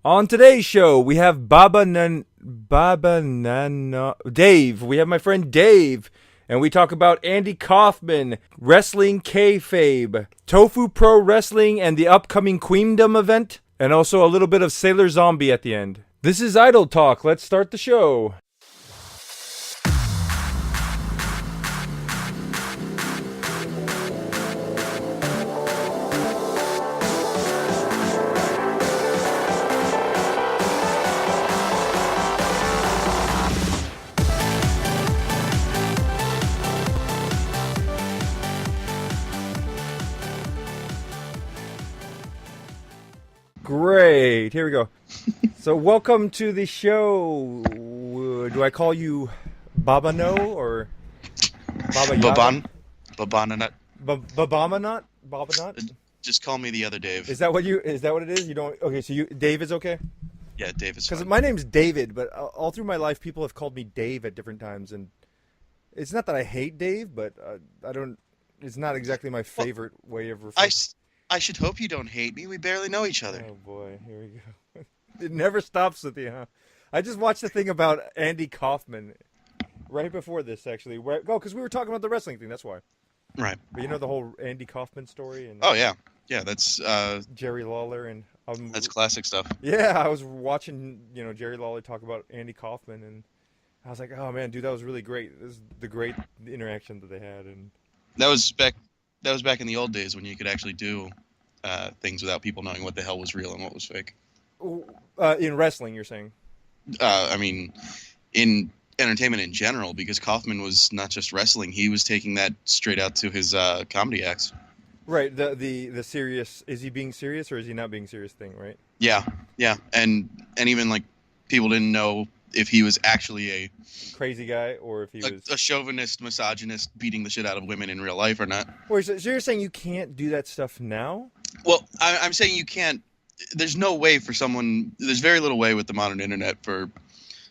On today's show, we have Babananot Dave. We have my friend Dave, and we talk about Andy Kaufman, wrestling kayfabe, Tofu Pro Wrestling, and the upcoming Queendom event, and also a little bit of Sailor Zombie at the end. This is Idle Talk. Let's start the show. Great. Here we go. So welcome to the show. Do I call you Babano or Baba Yaga? Babananot. Babananot? Babananot? Just call me the other Dave. Is that what it is? You don't. Okay, so Dave is okay? Yeah, Dave is Because fine. my name's David, but all through my life, people have called me Dave at different times, and it's not that I hate Dave, but I don't. It's not exactly my favorite way of referring. I should hope you don't hate me. We barely know each other. Oh boy, here we go. It never stops with you, huh? I just watched the thing about Andy Kaufman right before this, actually. Because we were talking about the wrestling thing. That's why. Right. But you know the whole Andy Kaufman story and Oh yeah, that's Jerry Lawler and that's classic stuff. yeah, I was watching Jerry Lawler talk about Andy Kaufman, and I was like, oh man, dude, that was really great. This is the great interaction that they had, and That was back in the old days when you could actually do things without people knowing what the hell was real and what was fake. in wrestling, you're saying? I mean, in entertainment in general, because Kaufman was not just wrestling; he was taking that straight out to his comedy acts. Right. The serious, is he being serious or is he not being serious thing, right? Yeah, and even like people didn't know if he was actually a Crazy guy or if he was a chauvinist, misogynist, beating the shit out of women in real life or not. Wait, so you're saying you can't do that stuff now? Well, I'm saying you can't. There's no way for someone. There's very little way with the modern internet for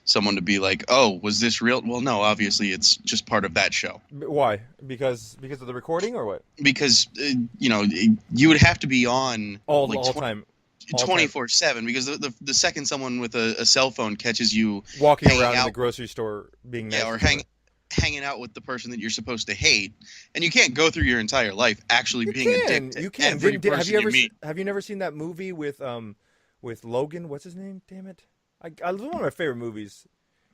someone to be like, "Oh, was this real?" Well, no, obviously it's just part of that show. Why? Because of the recording or what? Because you would have to be on All like time. 24/7. Because the second someone with a cell phone catches you Walking hanging around in out, the grocery store being nice. yeah, or hanging out with the person that you're supposed to hate, and you can't go through your entire life actually being a dick to every person you meet. Have you never seen that movie with Logan? What's his name? Damn it! I one of my favorite movies.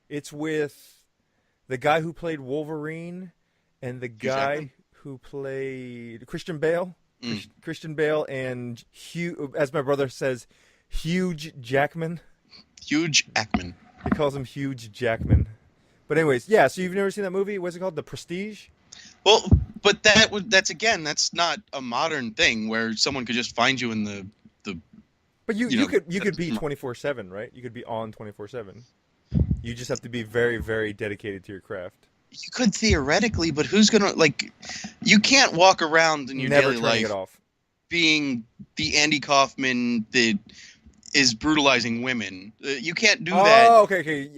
It's with the guy who played Wolverine and the guy who played Christian Bale. Christian Bale and Hugh, as my brother says, Huge Jackman. Huge Ackman. He calls him Huge Jackman. But anyways, yeah. So you've never seen that movie? What's it called? The Prestige. Well, but that's not a modern thing where someone could just find you in the. But you could be 24/7, right? You could be on 24/7. You just have to be very, very dedicated to your craft. You could theoretically, but who's gonna like? You can't walk around in your Never daily turning life it off. being the Andy Kaufman that is brutalizing women. You can't do that. Oh, okay.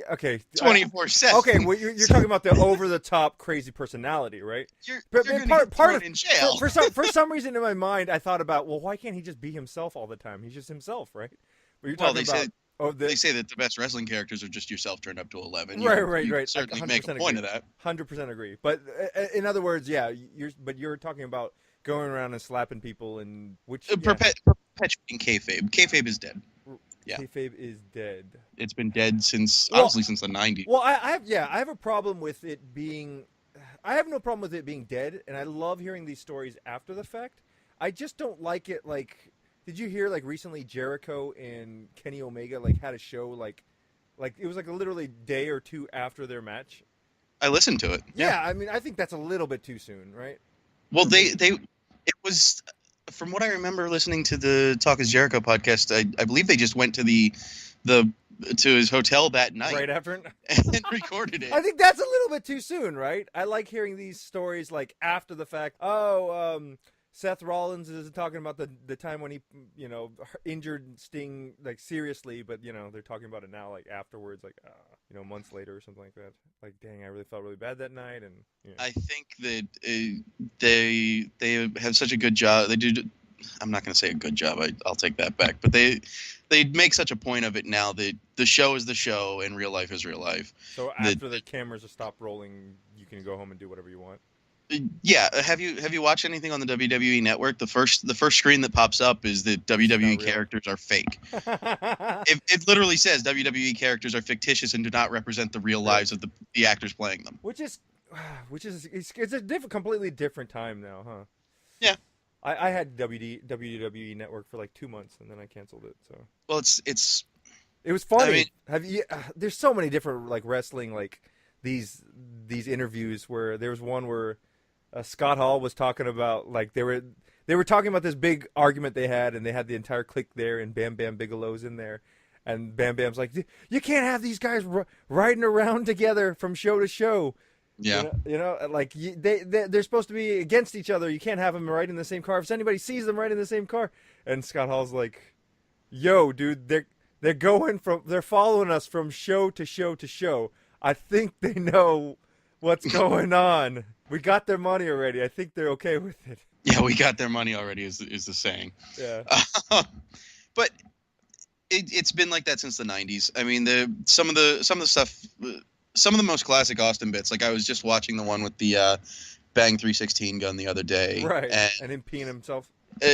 24/7. Okay, well, you're talking about the over-the-top crazy personality, right? You're But gonna part get thrown of in jail. for some reason in my mind, I thought about, well, why can't he just be himself all the time? He's just himself, right? But you're Well, talking they say that the best wrestling characters are just yourself turned up to 11. Right. You certainly make a point of that. 100% agree. But in other words, yeah, you're talking about going around and slapping people and Perpetuating kayfabe. Kayfabe is dead. Yeah. Kayfabe is dead. It's been dead honestly since the 90s. Well, I have a problem with it being. I have no problem with it being dead, and I love hearing these stories after the fact. I just don't like it. Like, did you hear like recently Jericho and Kenny Omega had a show like it was like a literally day or two after their match? I listened to it. Yeah, I mean, I think that's a little bit too soon, right? Well, it was. From what I remember listening to the Talk is Jericho podcast, I believe they just went to to his hotel that night right after and recorded it. I think that's a little bit too soon, right? I like hearing these stories like after the fact. Seth Rollins is talking about the time when he injured Sting like seriously, but they're talking about it now like afterwards, like months later or something like that. Like, dang, I really felt really bad that night, and I think that they have such a good job. They do I'm not going to say a good job. I'll take that back. But they make such a point of it now that the show is the show and real life is real life. So after the cameras are stopped rolling, you can go home and do whatever you want. Yeah, have you watched anything on the WWE Network? The first screen that pops up is that WWE characters are fake. It literally says WWE characters are fictitious and do not represent the real lives of the actors playing them. Which is it's a completely different time now, huh? Yeah. I had WWE Network for like 2 months and then I canceled it. So. Well, it was funny. I mean, have you? There's so many different like wrestling like these interviews where there was one where. Scott Hall was talking about like they were talking about this big argument they had, and they had the entire clique there, and Bam Bam Bigelow's in there, and Bam Bam's like, you can't have these guys riding around together from show to show. Yeah, you know like they're supposed to be against each other. You can't have them riding in the same car. If anybody sees them riding in the same car, and Scott Hall's like, yo, dude, they're following us from show to show to show. I think they know what's going on. We got their money already. I think they're okay with it. Yeah, we got their money already is the saying. Yeah. But it's been like that since the 90s. I mean, some of the stuff, some of the most classic Austin bits. Like I was just watching the one with the Bang 316 gun the other day. Right. And him peeing himself.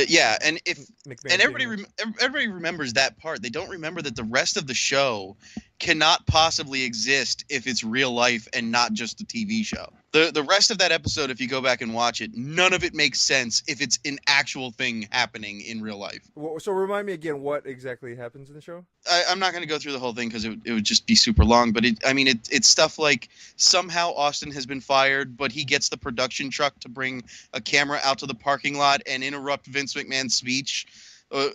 Yeah, and McMahon everybody remembers that part. They don't remember that the rest of the show cannot possibly exist if it's real life and not just a TV show. The rest of that episode, if you go back and watch it, none of it makes sense if it's an actual thing happening in real life. So remind me again what exactly happens in the show? I'm not going to go through the whole thing because it would just be super long. But it's stuff like somehow Austin has been fired, but he gets the production truck to bring a camera out to the parking lot and interrupt Vince McMahon's speech.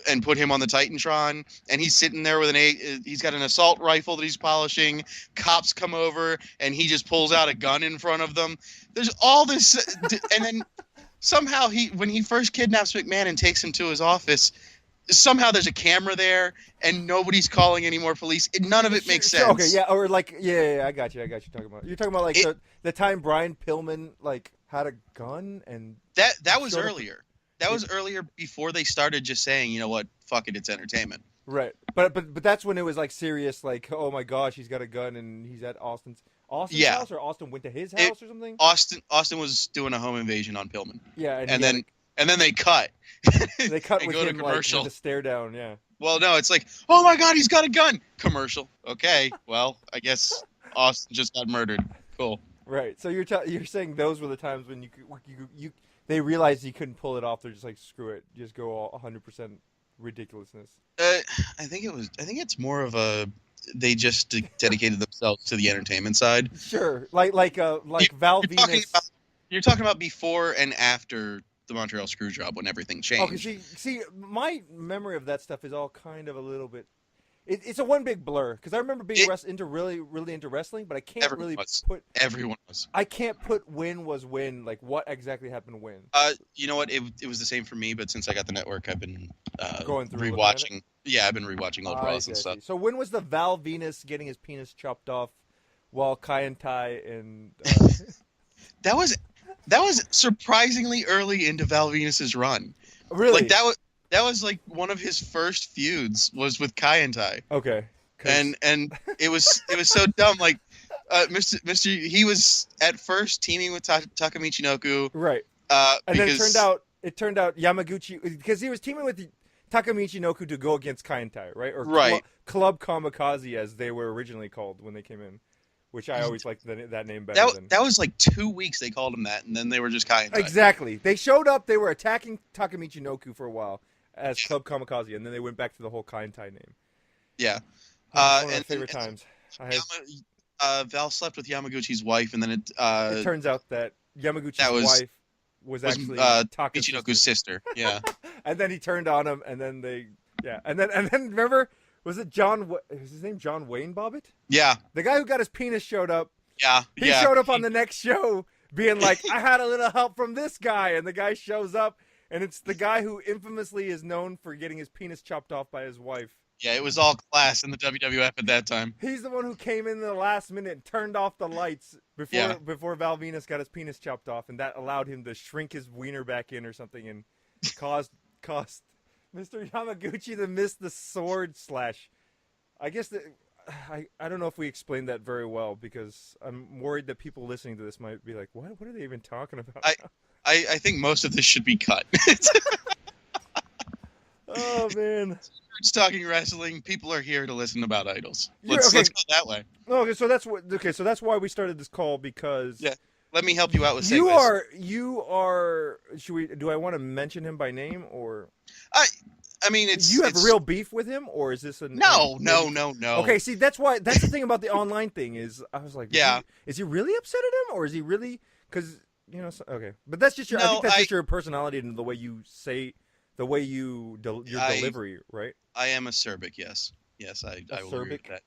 And put him on the Titantron, and he's sitting there with he's got an assault rifle that he's polishing. Cops come over, and he just pulls out a gun in front of them. There's all this, and then somehow when he first kidnaps McMahon and takes him to his office, somehow there's a camera there, and nobody's calling any more police. None of it makes sense. Okay, yeah, or like, yeah, I got you talking about. You're talking about like the time Brian Pillman like had a gun and that was earlier. That was earlier before they started just saying, you know what, fuck it, it's entertainment. Right. But that's when it was like serious, like, oh my gosh, he's got a gun and he's at Austin's house, or Austin went to his house or something? Austin was doing a home invasion on Pillman. Yeah, and then they cut. They cut and with go him to commercial. Like, with a stare down, yeah. Well, no, it's like, oh my god, he's got a gun. Commercial. Okay, well, I guess Austin just got murdered. Cool. Right. So you're saying those were the times when you they realized you couldn't pull it off. They're just like, screw it, just go all 100% ridiculousness. I think it's more of a they just dedicated themselves to the entertainment side. Sure, like Val Venus. You're talking about before and after the Montreal Screwjob when everything changed. Okay, see, my memory of that stuff is all kind of a little bit. It's a one big blur because I remember being really into wrestling, but I can't Everyone was. I can't put when was when, like what exactly happened when. You know what? It was the same for me, but since I got the network, I've been going through rewatching. Yeah, I've been rewatching old Raws and stuff. So when was the Val Venus getting his penis chopped off while Kaidan and that was surprisingly early into Val Venus's run. Really? Like that was like one of his first feuds was with Kaidan. Okay. And it was so dumb. Like Mr. He was at first teaming with Taka Michinoku. Right. And then it turned out Yamaguchi, because he was teaming with Taka Michinoku to go against Kaidan, right? Or right. Club Kamikaze, as they were originally called when they came in. Which I always liked that name better. That was like 2 weeks they called him that, and then they were just Kaidan. Exactly. They showed up. They were attacking Taka Michinoku for a while as Club Kamikaze, and then they went back to the whole Kaidan name. Yeah. One of my favorite times. Val slept with Yamaguchi's wife, and then it turns out that Yamaguchi's wife was actually Taka Michinoku's sister. Yeah. And then he turned on him, and then and then remember. Was it was his name John Wayne Bobbitt? Yeah. The guy who got his penis showed up. Yeah. He showed up on the next show being like, I had a little help from this guy. And the guy shows up, and it's the guy who infamously is known for getting his penis chopped off by his wife. Yeah, it was all class in the WWF at that time. He's the one who came in the last minute and turned off the lights before Val Venus got his penis chopped off, and that allowed him to shrink his wiener back in or something and caused cost Mr. Yamaguchi to miss the sword slash. I guess I don't know if we explained that very well because I'm worried that people listening to this might be like, what? What are they even talking about? I think most of this should be cut. Oh man. It's talking wrestling. People are here to listen about idols. Yeah, Let's okay. let's go that way. Okay, so that's why we started this call because Yeah. Let me help you out with segues. you are. Should we? Do I want to mention him by name or? I mean, You have real beef with him, or is this a No. Okay, see, that's the thing about the online thing is I was like, Yeah. is he really upset at him, or is he really? Because okay, but that's just your. I No, think that's just your personality and the way you say, the way your delivery, right? I am acerbic. Yes, I will agree with that.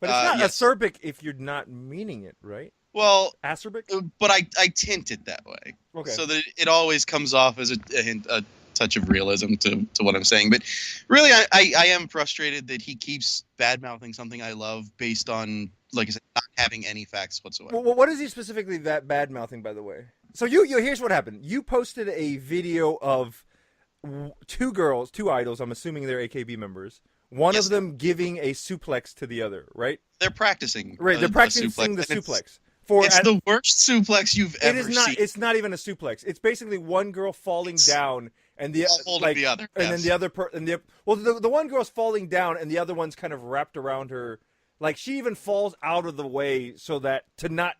But it's not yes. acerbic if you're not meaning it, right? Well, Acerbic. but I tint it that way, Okay. so that it always comes off as a touch of realism to what I'm saying. But really, I am frustrated that he keeps bad mouthing something I love based on, like I said, not having any facts whatsoever. Well, what is he specifically that bad mouthing, by the way? So you here's what happened. You posted a video of two girls, two idols. I'm assuming they're AKB members. One of them giving a suplex to the other, right? They're practicing. Right, they're practicing the suplex. It's the worst suplex you've ever seen. It's not even a suplex. It's basically one girl falling down and the other, and then the other the one girl's falling down and the other one's kind of wrapped around her. Like she even falls out of the way so that to not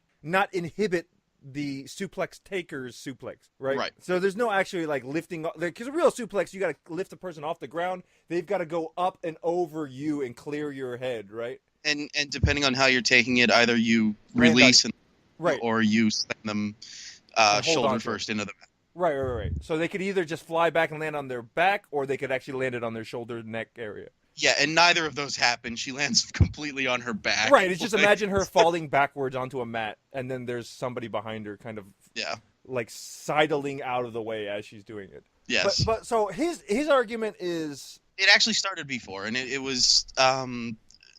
inhibit the suplex taker's suplex, right? Right. So there's no actually like lifting, because a real suplex, you got to lift the person off the ground. They've got to go up and over you and clear your head, right? And depending on how you're taking it, either you release or you send them shoulder first into the mat. Right. So they could either just fly back and land on their back, or they could actually land it on their shoulder, neck area. Yeah, and neither of those happen. She lands completely on her back. Right. It's just imagine her falling backwards onto a mat, and then there's somebody behind her, kind of like sidling out of the way as she's doing it. Yes. But so his argument is it actually started before, and it was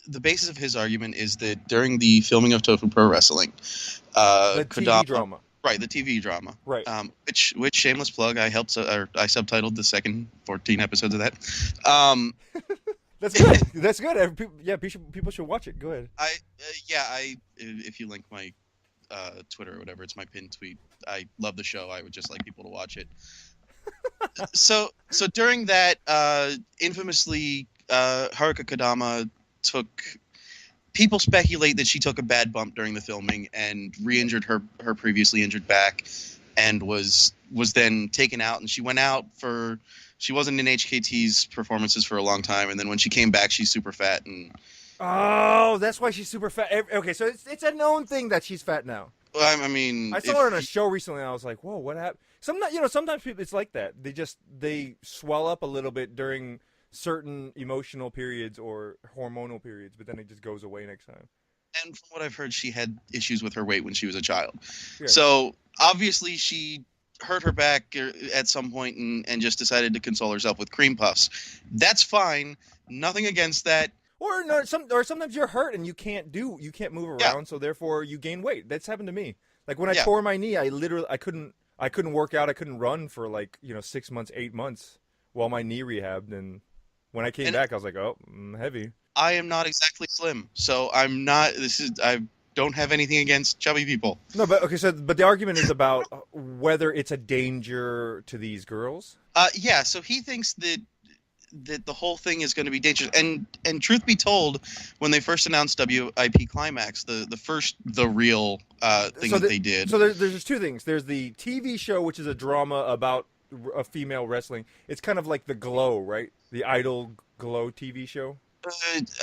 the basis of his argument is that during the filming of Tofu Pro Wrestling, the TV drama. Right, the TV drama. Right. Which shameless plug, I subtitled the second 14 episodes of that. That's good. That's good. People should watch it. Go ahead. If you link my Twitter or whatever, it's my pinned tweet. I love the show. I would just like people to watch it. So during that, infamously, Haruka Kadama people speculate that she took a bad bump during the filming and re-injured her previously injured back, and was then taken out. And she went out she wasn't in HKT's performances for a long time, and then when she came back, she's super fat. And oh, that's why she's super fat. Okay, so it's a known thing that she's fat now. Well, I mean, I saw her on a show recently, and I was like, whoa, what happened? Sometimes people, it's like that. They swell up a little bit during certain emotional periods or hormonal periods, but then it just goes away next time. And from what I've heard, she had issues with her weight when she was a child. Yeah. So obviously she hurt her back at some point and just decided to console herself with cream puffs. That's fine. Nothing against that. Or sometimes you're hurt and you can't move around, so therefore you gain weight. That's happened to me. Like when I tore my knee, I couldn't work out, I couldn't run for 6 months, 8 months while my knee rehabbed, and when I came back I was like, oh, I'm heavy. I am not exactly slim, so I'm not. I don't have anything against chubby people. No, but okay. But the argument is about whether it's a danger to these girls. Yeah. So he thinks that the whole thing is going to be dangerous. And truth be told, when they first announced WIP Climax, the real thing that they did. So there's two things. There's the TV show, which is a drama about a female wrestling. It's kind of like the Glow, right? The Idol Glow TV show.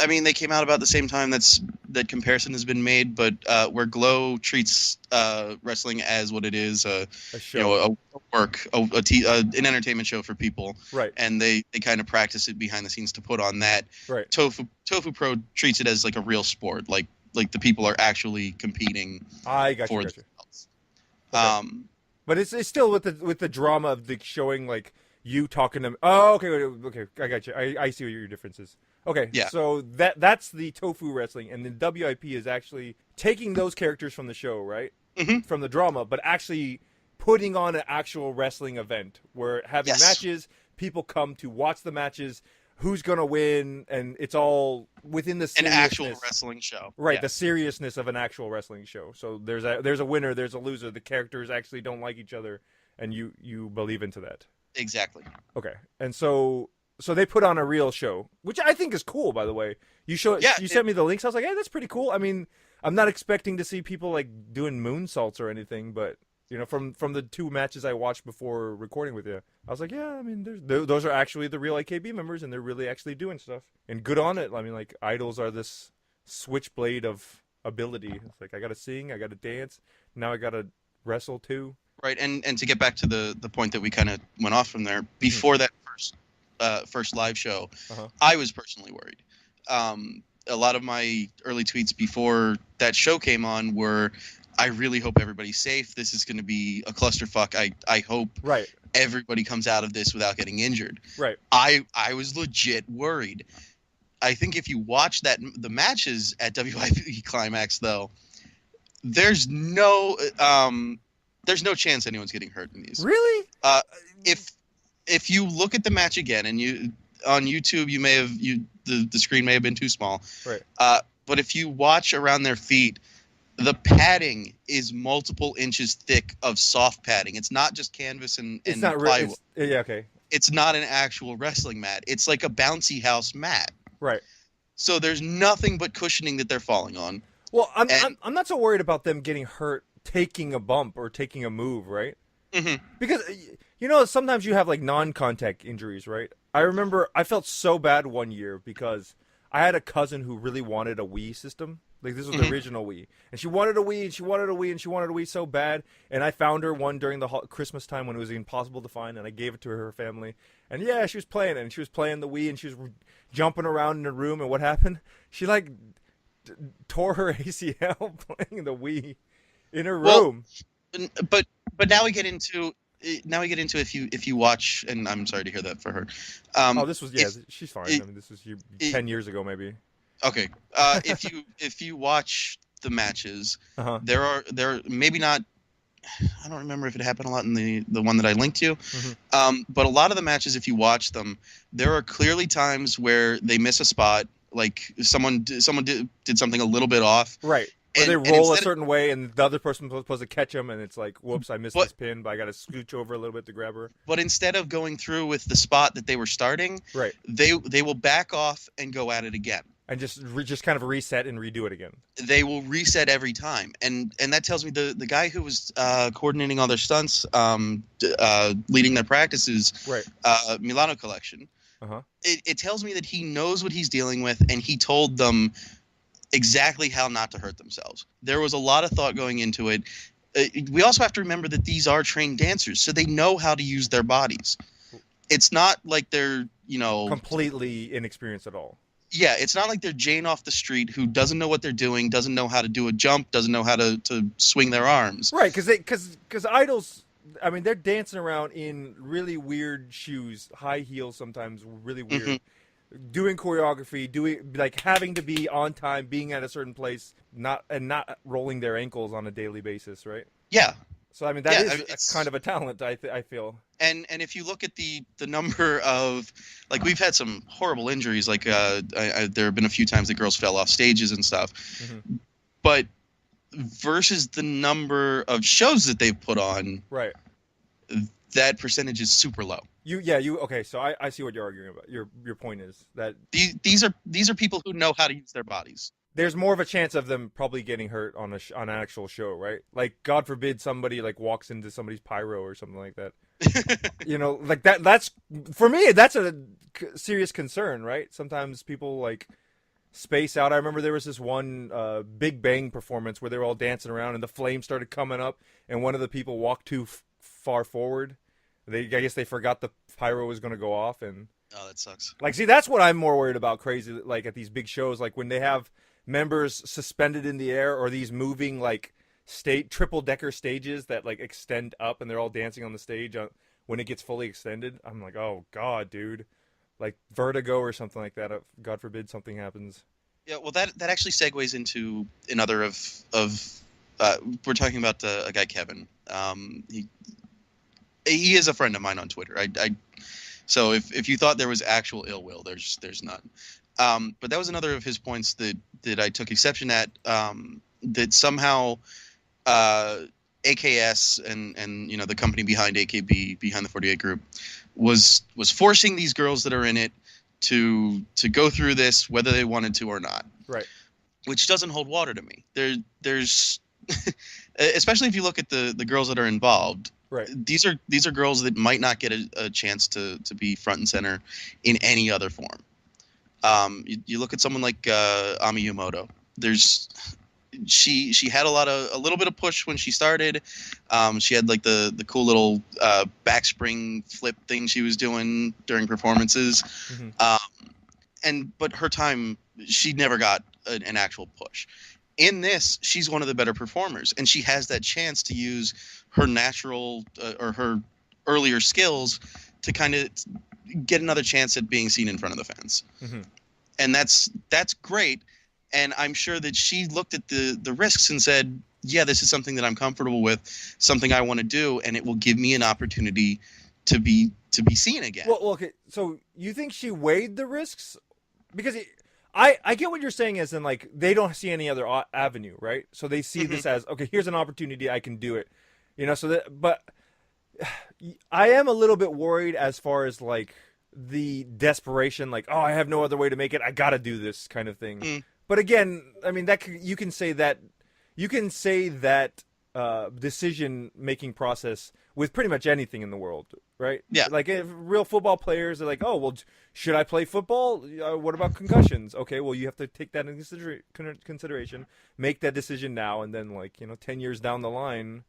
I mean, they came out about the same time. That comparison has been made, but where Glow treats wrestling as what it is, a show, an entertainment show for people, right? And they kind of practice it behind the scenes to put on that. Right. Tofu Pro treats it as like a real sport, like the people are actually competing. I got you. Themselves. Okay. But it's still with the drama of the showing like you talking to them. Oh, okay, I got you. I see what your difference is. Okay, yeah. So that's the Tofu Wrestling, and the WIP is actually taking those characters from the show, right? Mm-hmm. From the drama, but actually putting on an actual wrestling event where having matches, people come to watch the matches, who's gonna win, and it's all within the An actual seriousness. wrestling show. Right, Yeah. the seriousness of an actual wrestling show. So there's a winner, there's a loser. The characters actually don't like each other, and you believe into that. Exactly. Okay, and so they put on a real show, which I think is cool. By the way, you sent me the links. I was like, hey, that's pretty cool. I mean, I'm not expecting to see people like doing moonsaults or anything, but from the 2 matches I watched before recording with you, I was like, yeah, I mean, those are actually the real AKB members, and they're really actually doing stuff, and good on it. I mean, like, idols are this switchblade of ability. It's like, I gotta sing, I gotta dance, now I gotta wrestle too. Right, and to get back to the point that we kind of went off from there, before that first live show, I was personally worried. A lot of my early tweets before that show came on were, I really hope everybody's safe. This is going to be a clusterfuck. I hope everybody comes out of this without getting injured. Right. I was legit worried. I think if you watch the matches at WIP Climax, though, there's no chance anyone's getting hurt in these. Really? If you look at the match again, and you on YouTube, the screen may have been too small. Right. But if you watch around their feet, the padding is multiple inches thick of soft padding. It's not just canvas and plywood. Yeah, okay. It's not an actual wrestling mat. It's like a bouncy house mat. Right. So there's nothing but cushioning that they're falling on. Well, I'm not so worried about them getting hurt taking a bump or taking a move, right? Mm-hmm. Because sometimes you have like non-contact injuries, right? I remember I felt so bad one year because I had a cousin who really wanted a Wii system. Like, this was the original Wii. And she wanted a Wii, and she wanted a Wii, and she wanted a Wii so bad. And I found her one during the Christmas time when it was impossible to find, and I gave it to her family. And yeah, she was playing it, and she was playing the Wii, and she was jumping around in the room. And what happened? She, like, tore her ACL playing the Wii in her room. But now we get into if you watch, and I'm sorry to hear that for her. This was she's fine. I mean, this was 10 years ago maybe. Okay. If you watch the matches, there are maybe not. I don't remember if it happened a lot in the one that I linked to. But a lot of the matches, if you watch them, there are clearly times where they miss a spot, like someone did something a little bit off. Right. Or they roll a certain way, and the other person was supposed to catch them, and it's like, whoops, I missed this pin, but I got to scooch over a little bit to grab her. But instead of going through with the spot that they were starting, they will back off and go at it again. And just kind of reset and redo it again. They will reset every time, and that tells me the guy who was coordinating all their stunts, leading their practices, Milano Collection. It tells me that he knows what he's dealing with, and he told them exactly how not to hurt themselves. There was a lot of thought going into it. We also have to remember that these are trained dancers, so they know how to use their bodies. It's not like they're completely inexperienced at all. Yeah, it's not like they're Jane off the street who doesn't know what they're doing, doesn't know how to do a jump, doesn't know how to swing their arms. Right, because idols, I mean, they're dancing around in really weird shoes, high heels sometimes, really weird, doing choreography, like having to be on time, being at a certain place, not rolling their ankles on a daily basis, right? Yeah. So I mean that is kind of a talent, I feel. And if you look at the number of, like, we've had some horrible injuries, like there have been a few times that girls fell off stages and stuff, but versus the number of shows that they've put on, right, that percentage is super low. Okay, so I see what you're arguing about. Your point is that these are people who know how to use their bodies. There's more of a chance of them probably getting hurt on an actual show, right? Like, God forbid somebody like walks into somebody's pyro or something like that. Like that's for me, that's a serious concern, right? Sometimes people like space out. I remember there was this one Big Bang performance where they were all dancing around and the flames started coming up, and one of the people walked too far forward. I guess they forgot the pyro was going to go off, and oh, that sucks. Like, see, that's what I'm more worried about. Crazy, like at these big shows, like when they have members suspended in the air, or these moving like triple decker stages that like extend up and they're all dancing on the stage when it gets fully extended. I'm like, oh god, dude, like vertigo or something like that. God forbid something happens. Yeah, well, that actually segues into another of we're talking about a guy, Kevin. He is a friend of mine on Twitter. So if you thought there was actual ill will, there's none. But that was another of his points that I took exception at. That somehow AKS and the company behind AKB, behind the 48 group, was forcing these girls that are in it to go through this whether they wanted to or not. Right. Which doesn't hold water to me. There's especially if you look at the girls that are involved. Right. These are girls that might not get a chance to be front and center in any other form. You look at someone like Ami Yumoto. She had a little bit of push when she started. She had like the cool little backspring flip thing she was doing during performances. Mm-hmm. But her time, she never got an actual push. In this, she's one of the better performers, and she has that chance to use her natural or her earlier skills to kind of get another chance at being seen in front of the fans. Mm-hmm. And that's great. And I'm sure that she looked at the risks and said, yeah, this is something that I'm comfortable with, something I want to do, and it will give me an opportunity to be seen again. Well, okay. So you think she weighed the risks? Because I get what you're saying, as in like they don't see any other avenue, right? So they see this as, okay, here's an opportunity, I can do it, but I am a little bit worried as far as like the desperation, like, oh, I have no other way to make it, I gotta do this kind of thing. But again, I mean, you can say that decision making process with pretty much anything in the world, right? Yeah. Like if real football players are like, oh, well, should I play football? What about concussions? Okay, well, you have to take that into consideration, make that decision now, and then 10 years down the line,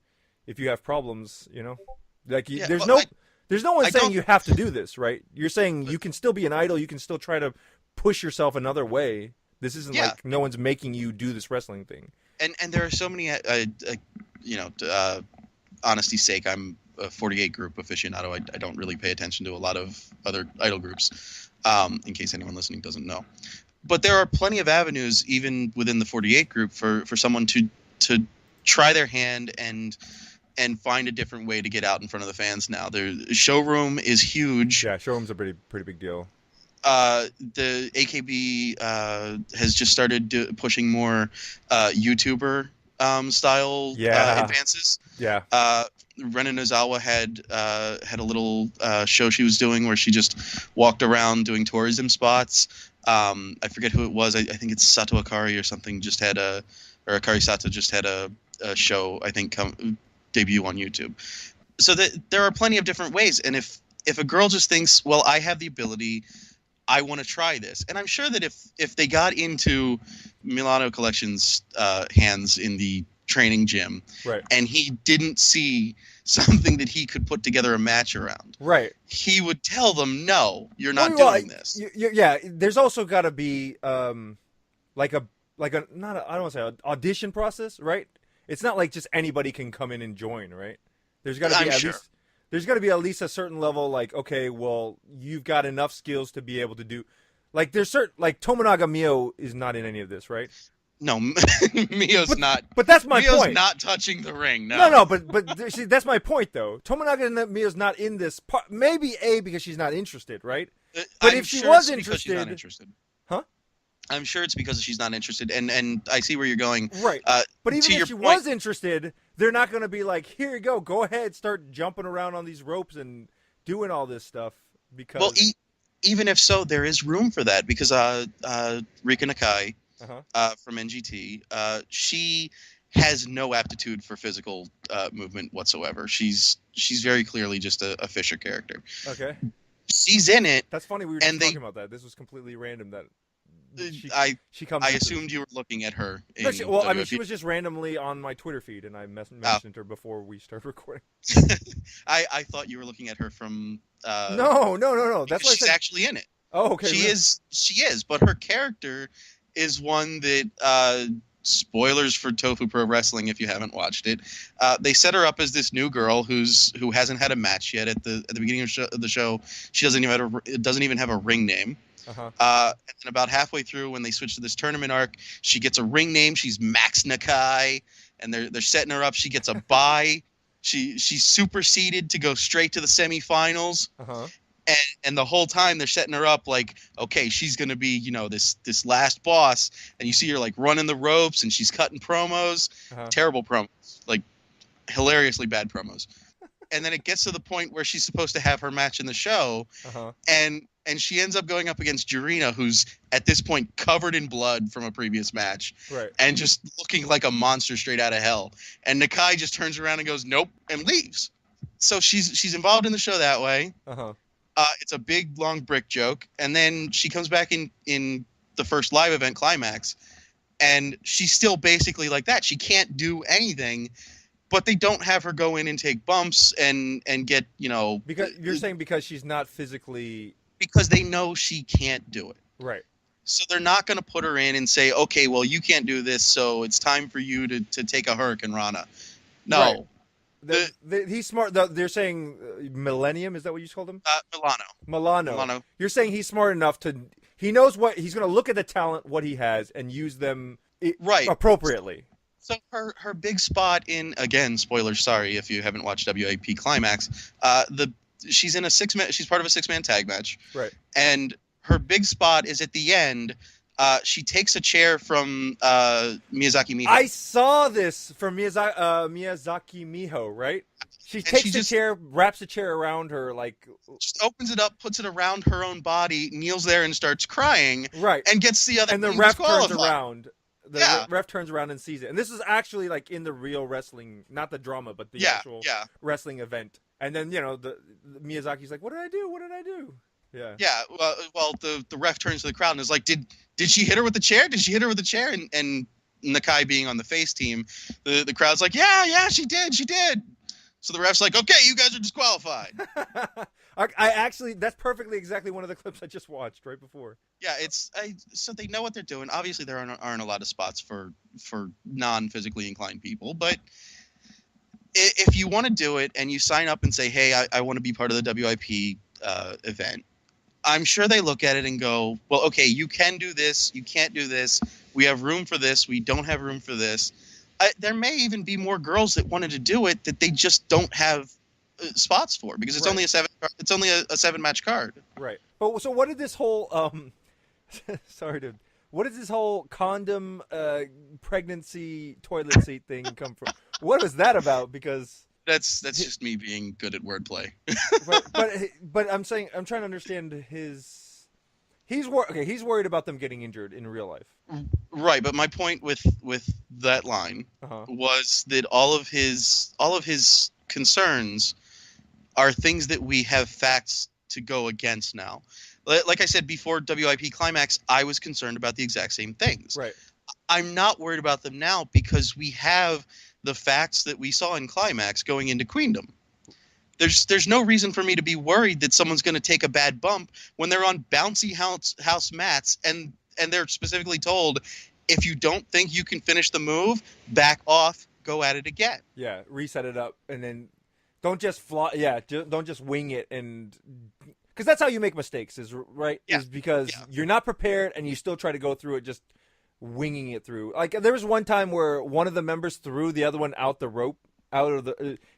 if you have problems, there's no one saying you have to do this, right? You're saying you can still be an idol, you can still try to push yourself another way. This isn't like no one's making you do this wrestling thing. And there are so many, honesty's sake, I'm a 48 group aficionado. I don't really pay attention to a lot of other idol groups, in case anyone listening doesn't know. But there are plenty of avenues, even within the 48 group, for someone to try their hand and find a different way to get out in front of the fans now. The showroom is huge. Yeah, showroom's a pretty big deal. The AKB has just started pushing more YouTuber style advances. Yeah. Renan Ozawa had a little show she was doing where she just walked around doing tourism spots. I forget who it was. I think it's Sato Akari or something. Akari Sato just had a show, I think, debut on YouTube. So that there are plenty of different ways. And if a girl just thinks, well, I have the ability, I want to try this. And I'm sure that if they got into Milano Collection's hands in the training gym, right, and he didn't see something that he could put together a match around, right, he would tell them, no, you're not doing this. Yeah, there's also got to be like a I don't want to say audition process, right? It's not like just anybody can come in and join, right? There's got to be there's got to be at least a certain level, like, okay, well, you've got enough skills to be able to do, like, there's certain, like, Tomonaga Mio is not in any of this, right? No, Mio's not. But that's my point. Mio's not touching the ring. No. No, but see, that's my point, though. Tomonaga Mio's not in this part. Maybe because she's not interested, right? But if she was interested, huh? I'm sure it's because she's not interested, and I see where you're going. Right. But even if she was interested, they're not going to be like, here you go ahead, start jumping around on these ropes and doing all this stuff. Because even if so, there is room for that, because Rika Nakai from NGT, she has no aptitude for physical movement whatsoever. She's very clearly just a Fisher character. Okay. She's in it. That's funny. We were just talking about that. This was completely random. That she comes. I assumed you were looking at her. She was just randomly on my Twitter feed, and I mentioned her before we started recording. I thought you were looking at her from. No. That's why she's actually in it. Oh, okay. She is, but her character is one that. Spoilers for Tofu Pro Wrestling if you haven't watched it. They set her up as this new girl who hasn't had a match yet at the beginning of the show. She doesn't even have a ring name. And then about halfway through, when they switch to this tournament arc, she gets a ring name. She's Max Nakai, and they're setting her up. She gets a bye. She's superseded to go straight to the semifinals. And the whole time they're setting her up like, okay, she's gonna be, this last boss, and you see her like running the ropes and she's cutting promos, Uh-huh. terrible promos, like hilariously bad promos. And then it gets to the point where she's supposed to have her match in the show, Uh-huh. and she ends up going up against Jarina, who's at this point covered in blood from a previous match, Right. and just looking like a monster straight out of hell. And Nakai just turns around and goes, nope, and leaves. So she's involved in the show that way. Uh-huh. It's a big, long brick joke. And then she comes back in the first live event, Climax, and she's still basically like that. She can't do anything, but they don't have her go in and take bumps and get, Because you're saying because she's not physically because they know she can't do it. right. So they're not going to put her in and say, okay, well, you can't do this, so it's time for you to take a Hurricane Rana. No. Right. He's smart. They're saying Millennium. Is that what you called him? Milano. You're saying he's smart enough to. He knows what he's going to look at the talent, what he has, and use them Right. appropriately. So her big spot in, again, spoilers, sorry if you haven't watched WIP Climax, she's in she's part of a 6-man tag match. Right. And her big spot is at the end. She takes a chair from Miyazaki Miho. I saw this from Miyazaki Miho, right? She takes the chair, wraps the chair around her, like just opens it up, puts it around her own body, kneels there and starts crying. Right. And gets the other. And the ref turns around. The ref turns around and sees it. And this is actually like in the real wrestling, not the drama, but the actual wrestling event. And then, the Miyazaki's like, what did I do? What did I do? Yeah. Yeah. Well, the ref turns to the crowd and is like, did she hit her with the chair? Did she hit her with the chair? And Nakai being on the face team, the crowd's like, yeah, she did. So the ref's like, okay, you guys are disqualified. I actually, that's perfectly exactly one of the clips I just watched right before. Yeah, so they know what they're doing. Obviously, there aren't a lot of spots for non-physically inclined people, but if you want to do it and you sign up and say, hey, I want to be part of the WIP event, I'm sure they look at it and go, well, okay, you can do this, you can't do this, we have room for this, we don't have room for this. There may even be more girls that wanted to do it that they just don't have spots for because it's only a 7-match card. Right. But so what did this whole what did this whole condom pregnancy toilet seat thing come from? What was that about? Because that's just me being good at wordplay. but I'm saying I'm trying to understand he's worried about them getting injured in real life. Right, but my point with that line was that all of his concerns are things that we have facts to go against now. Like I said before WIP Climax, I was concerned about the exact same things. Right. I'm not worried about them now because we have the facts that we saw in Climax going into Queendom. There's no reason for me to be worried that someone's going to take a bad bump when they're on bouncy house mats and they're specifically told, if you don't think you can finish the move, back off, go at it again. Yeah, reset it up, and then don't just fly. Yeah, don't just wing it, and because that's how you make mistakes, is because you're not prepared and you still try to go through it, just winging it through. Like there was one time where one of the members threw the other one out the rope,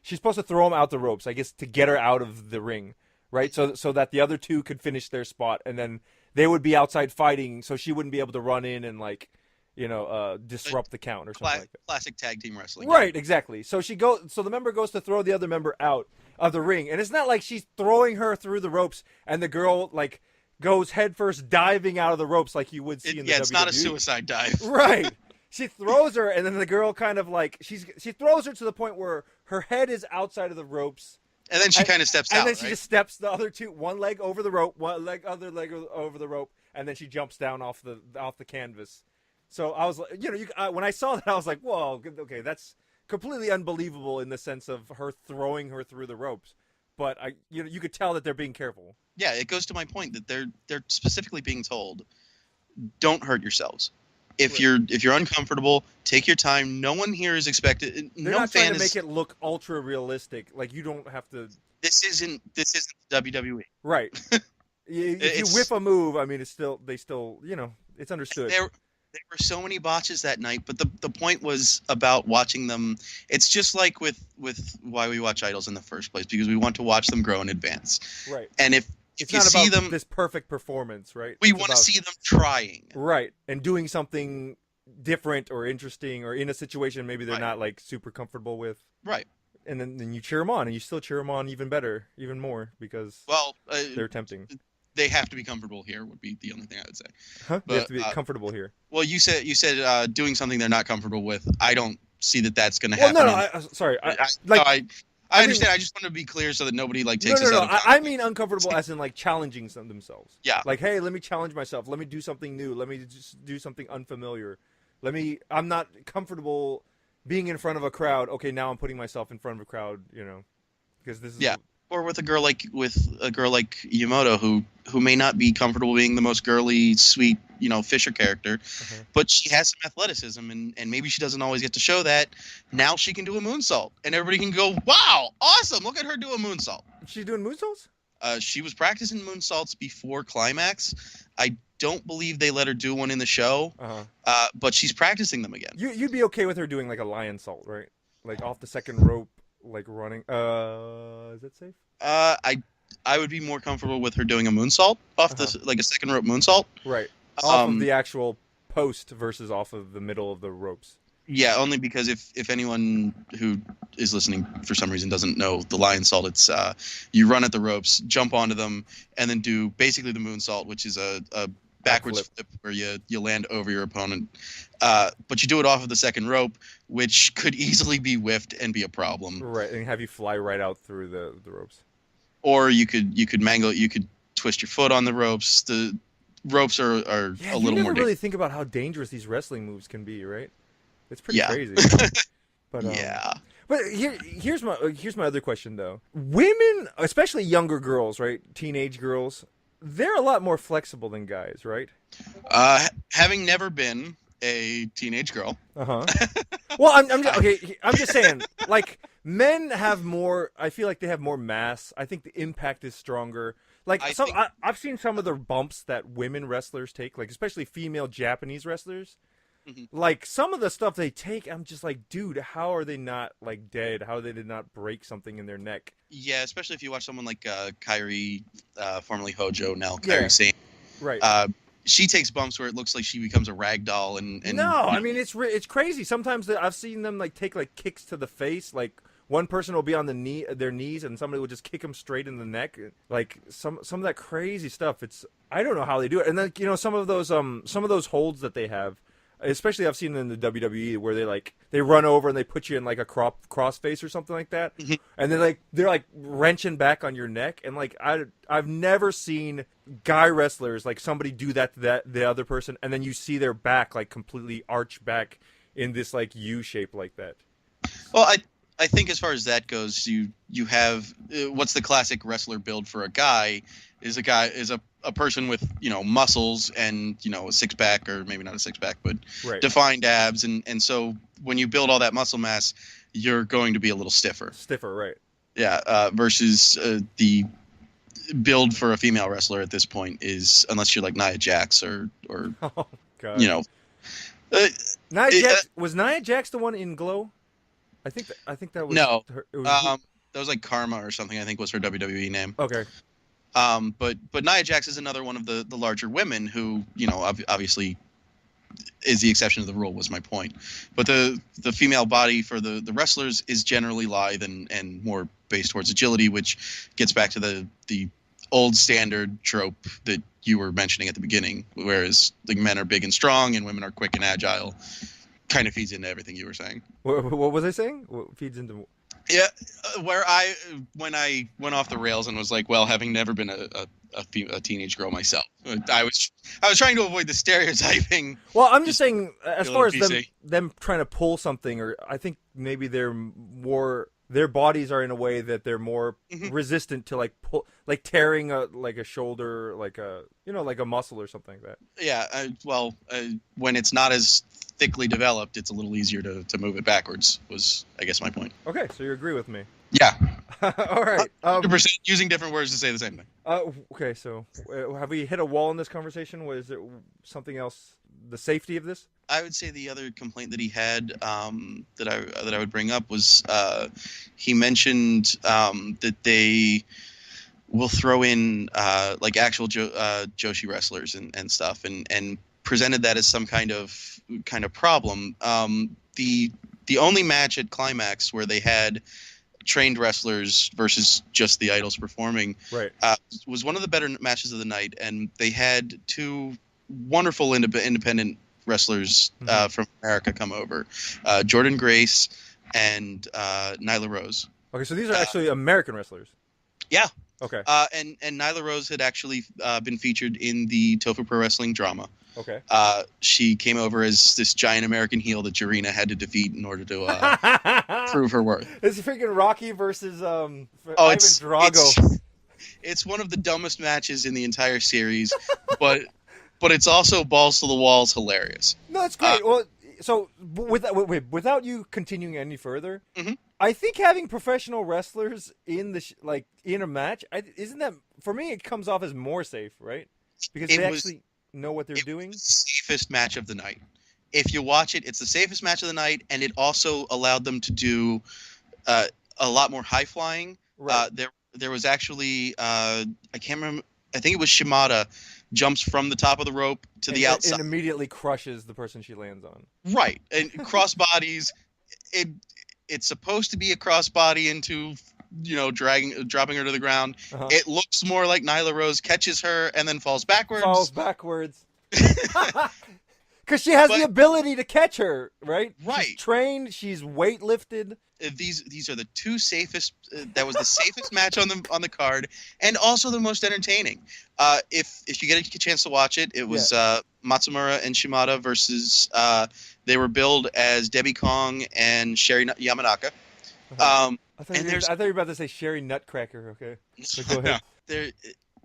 she's supposed to throw him out the ropes, I guess, to get her out of the ring, right? So that the other two could finish their spot, and then they would be outside fighting, so she wouldn't be able to run in and disrupt the count or something like that. Classic tag team wrestling. Right, exactly. So the member goes to throw the other member out of the ring, and it's not like she's throwing her through the ropes and the girl goes headfirst diving out of the ropes like you would see in the WWE. It's not a suicide dive. Right. She throws her, and then the girl kind of she throws her to the point where her head is outside of the ropes. And then she kind of steps out. And then she just steps the other two, one leg over the rope, other leg over the rope, and then she jumps down off the canvas. So I was when I saw that, I was like, whoa, okay, that's completely unbelievable in the sense of her throwing her through the ropes. But you could tell that they're being careful. Yeah, it goes to my point that they're specifically being told, don't hurt yourselves. If you're uncomfortable, take your time. No one here is expected. They're not trying to make it look ultra realistic. Like you don't have to. This isn't WWE. Right. If you whip a move, I mean, it's still it's understood. There were so many botches that night, but the point was about watching them. It's just like with why we watch idols in the first place, because we want to watch them grow and advance. Right. And if It's you not see about them, this perfect performance, right? we It's want to about, see them trying. right, and doing something different or interesting, or in a situation maybe they're Right. not like super comfortable with, Right. and then you cheer them on, and you still cheer them on even better, even more, because Well, they're tempting. they have to be comfortable here would be the only thing I would say. Huh? They have But to be comfortable here. well, you said doing something they're not comfortable with. I don't see that that's going to Well, happen. no, sorry, I, like. no, I I understand. mean, I just want to be clear so that nobody like no, takes no, us no. out of I context. mean uncomfortable as in like challenging themselves. Yeah. Like, hey, let me challenge myself. Let me do something new. Let me just do something unfamiliar. I'm not comfortable being in front of a crowd. Okay, now I'm putting myself in front of a crowd, because this is. Yeah. Or with a girl like Yamoto who may not be comfortable being the most girly, sweet, Fisher character, but she has some athleticism and maybe she doesn't always get to show that. Now she can do a moonsault and everybody can go, wow, awesome! Look at her do a moonsault. She's doing moonsaults? She was practicing moonsaults before Climax. I don't believe they let her do one in the show, but she's practicing them again. You'd be okay with her doing like a lion salt, right? Like off the second rope, like running. Is that safe? I would be more comfortable with her doing a moonsault off the like a second rope moonsault. Right. Off of the actual post versus off of the middle of the ropes. Yeah, only because if anyone who is listening for some reason doesn't know the lion salt, it's you run at the ropes, jump onto them, and then do basically the moonsault, which is a backwards flip where you land over your opponent. But you do it off of the second rope, which could easily be whiffed and be a problem. Right, and have you fly right out through the ropes. Or you could twist your foot on the ropes. The ropes are a little more. You never really think about how dangerous these wrestling moves can be, right? It's pretty crazy. But yeah. But here's my other question though. Women, especially younger girls, right? Teenage girls, they're a lot more flexible than guys, right? Having never been a teenage girl. Well, I'm just saying, like, men have more. I feel like they have more mass. I think the impact is stronger. Like I've seen some of the bumps that women wrestlers take, like especially female Japanese wrestlers. Like some of the stuff they take, I'm just like, dude, how are they not like dead? How they did not break something in their neck? Yeah, especially if you watch someone like Kairi, formerly Hojo, now Kairi Sane. Right. She takes bumps where it looks like she becomes a rag doll, and no, I mean it's crazy. Sometimes I've seen them like take like kicks to the face. Like one person will be on their knees, and somebody will just kick them straight in the neck. Like some of that crazy stuff. I don't know how they do it. And then some of those holds that they have. Especially I've seen in the WWE where they run over and they put you in like a crossface or something like that, and then they're like wrenching back on your neck, and like I've never seen guy wrestlers like somebody do that to the other person, and then you see their back like completely arch back in this like U shape like that. Well, I think as far as that goes, you have what's the classic wrestler build for a guy is a person with muscles and a six pack, or maybe not a six pack, but defined abs, and so when you build all that muscle mass, you're going to be a little stiffer. Right? Yeah. Versus the build for a female wrestler at this point is, unless you're like Nia Jax or oh, God. Nia Jax was Nia Jax the one in Glow? I think that was no. Her, it was, that was like Karma or something. I think was her WWE name. Okay. But Nia Jax is another one of the larger women who, obviously is the exception to the rule, was my point. But the female body for the wrestlers is generally lithe and more based towards agility, which gets back to the old standard trope that you were mentioning at the beginning, whereas the men are big and strong and women are quick and agile. Kind of feeds into everything you were saying. What was I saying? What feeds into? Yeah, when I went off the rails and was like, well, having never been a teenage girl myself, I was trying to avoid the stereotyping. Well, I'm just saying, as far as them trying to pull something, or I think maybe their bodies are in a way that they're more resistant to like tearing a shoulder, like a muscle or something like that. Yeah, when it's not as thickly developed, it's a little easier to move it backwards, was I guess my point. Okay, so you agree with me. Yeah. All right. 100% using different words to say the same thing. Okay, so have we hit a wall in this conversation? Was there something else? The safety of this? I would say the other complaint that he had that I would bring up was he mentioned that they we'll throw in like actual Joshi wrestlers and stuff, and presented that as some kind of problem. The only match at Climax where they had trained wrestlers versus just the idols performing Right. was one of the better matches of the night, and they had two wonderful independent wrestlers from America come over, Jordan Grace and Nyla Rose. Okay, so these are actually American wrestlers. Yeah. Okay. And Nyla Rose had actually been featured in the Tofu Pro Wrestling drama. Okay. She came over as this giant American heel that Jarena had to defeat in order to prove her worth. It's freaking Rocky versus Ivan It's Drago. it's one of the dumbest matches in the entire series, but it's also balls to the walls hilarious. No, it's great. Well, so without you continuing any further, I think having professional wrestlers in the in a match, isn't that, for me, it comes off as more safe, right? Because they actually know what they're doing. Was the safest match of the night. If you watch it, it's the safest match of the night, and it also allowed them to do a lot more high flying. Right. There was actually I can't remember. I think it was Shimada jumps from the top of the rope to the outside and immediately crushes the person she lands on. Right, and cross bodies. It's supposed to be a crossbody into, dropping her to the ground. Uh-huh. It looks more like Nyla Rose catches her and then falls backwards. Because she has the ability to catch her, right? Right. She's trained. She's weightlifted. These are the two safest. That was the safest match on the card, and also the most entertaining. If you get a chance to watch it, it was Matsumura and Shimada versus. They were billed as Debbie Kong and Sherry Yamanaka. I thought you were about to say Sherry Nutcracker. Okay, so go ahead.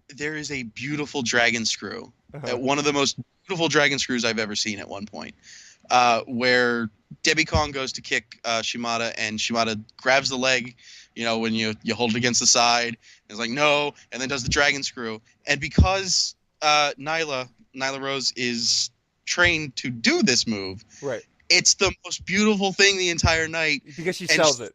There is a beautiful dragon screw. One of the most beautiful dragon screws I've ever seen at one point, where Debbie Kong goes to kick Shimada, and Shimada grabs the leg, when you hold it against the side, and is like, no, and then does the dragon screw. And because Nyla Rose is trained to do this move, right? It's the most beautiful thing the entire night. Because she sells it.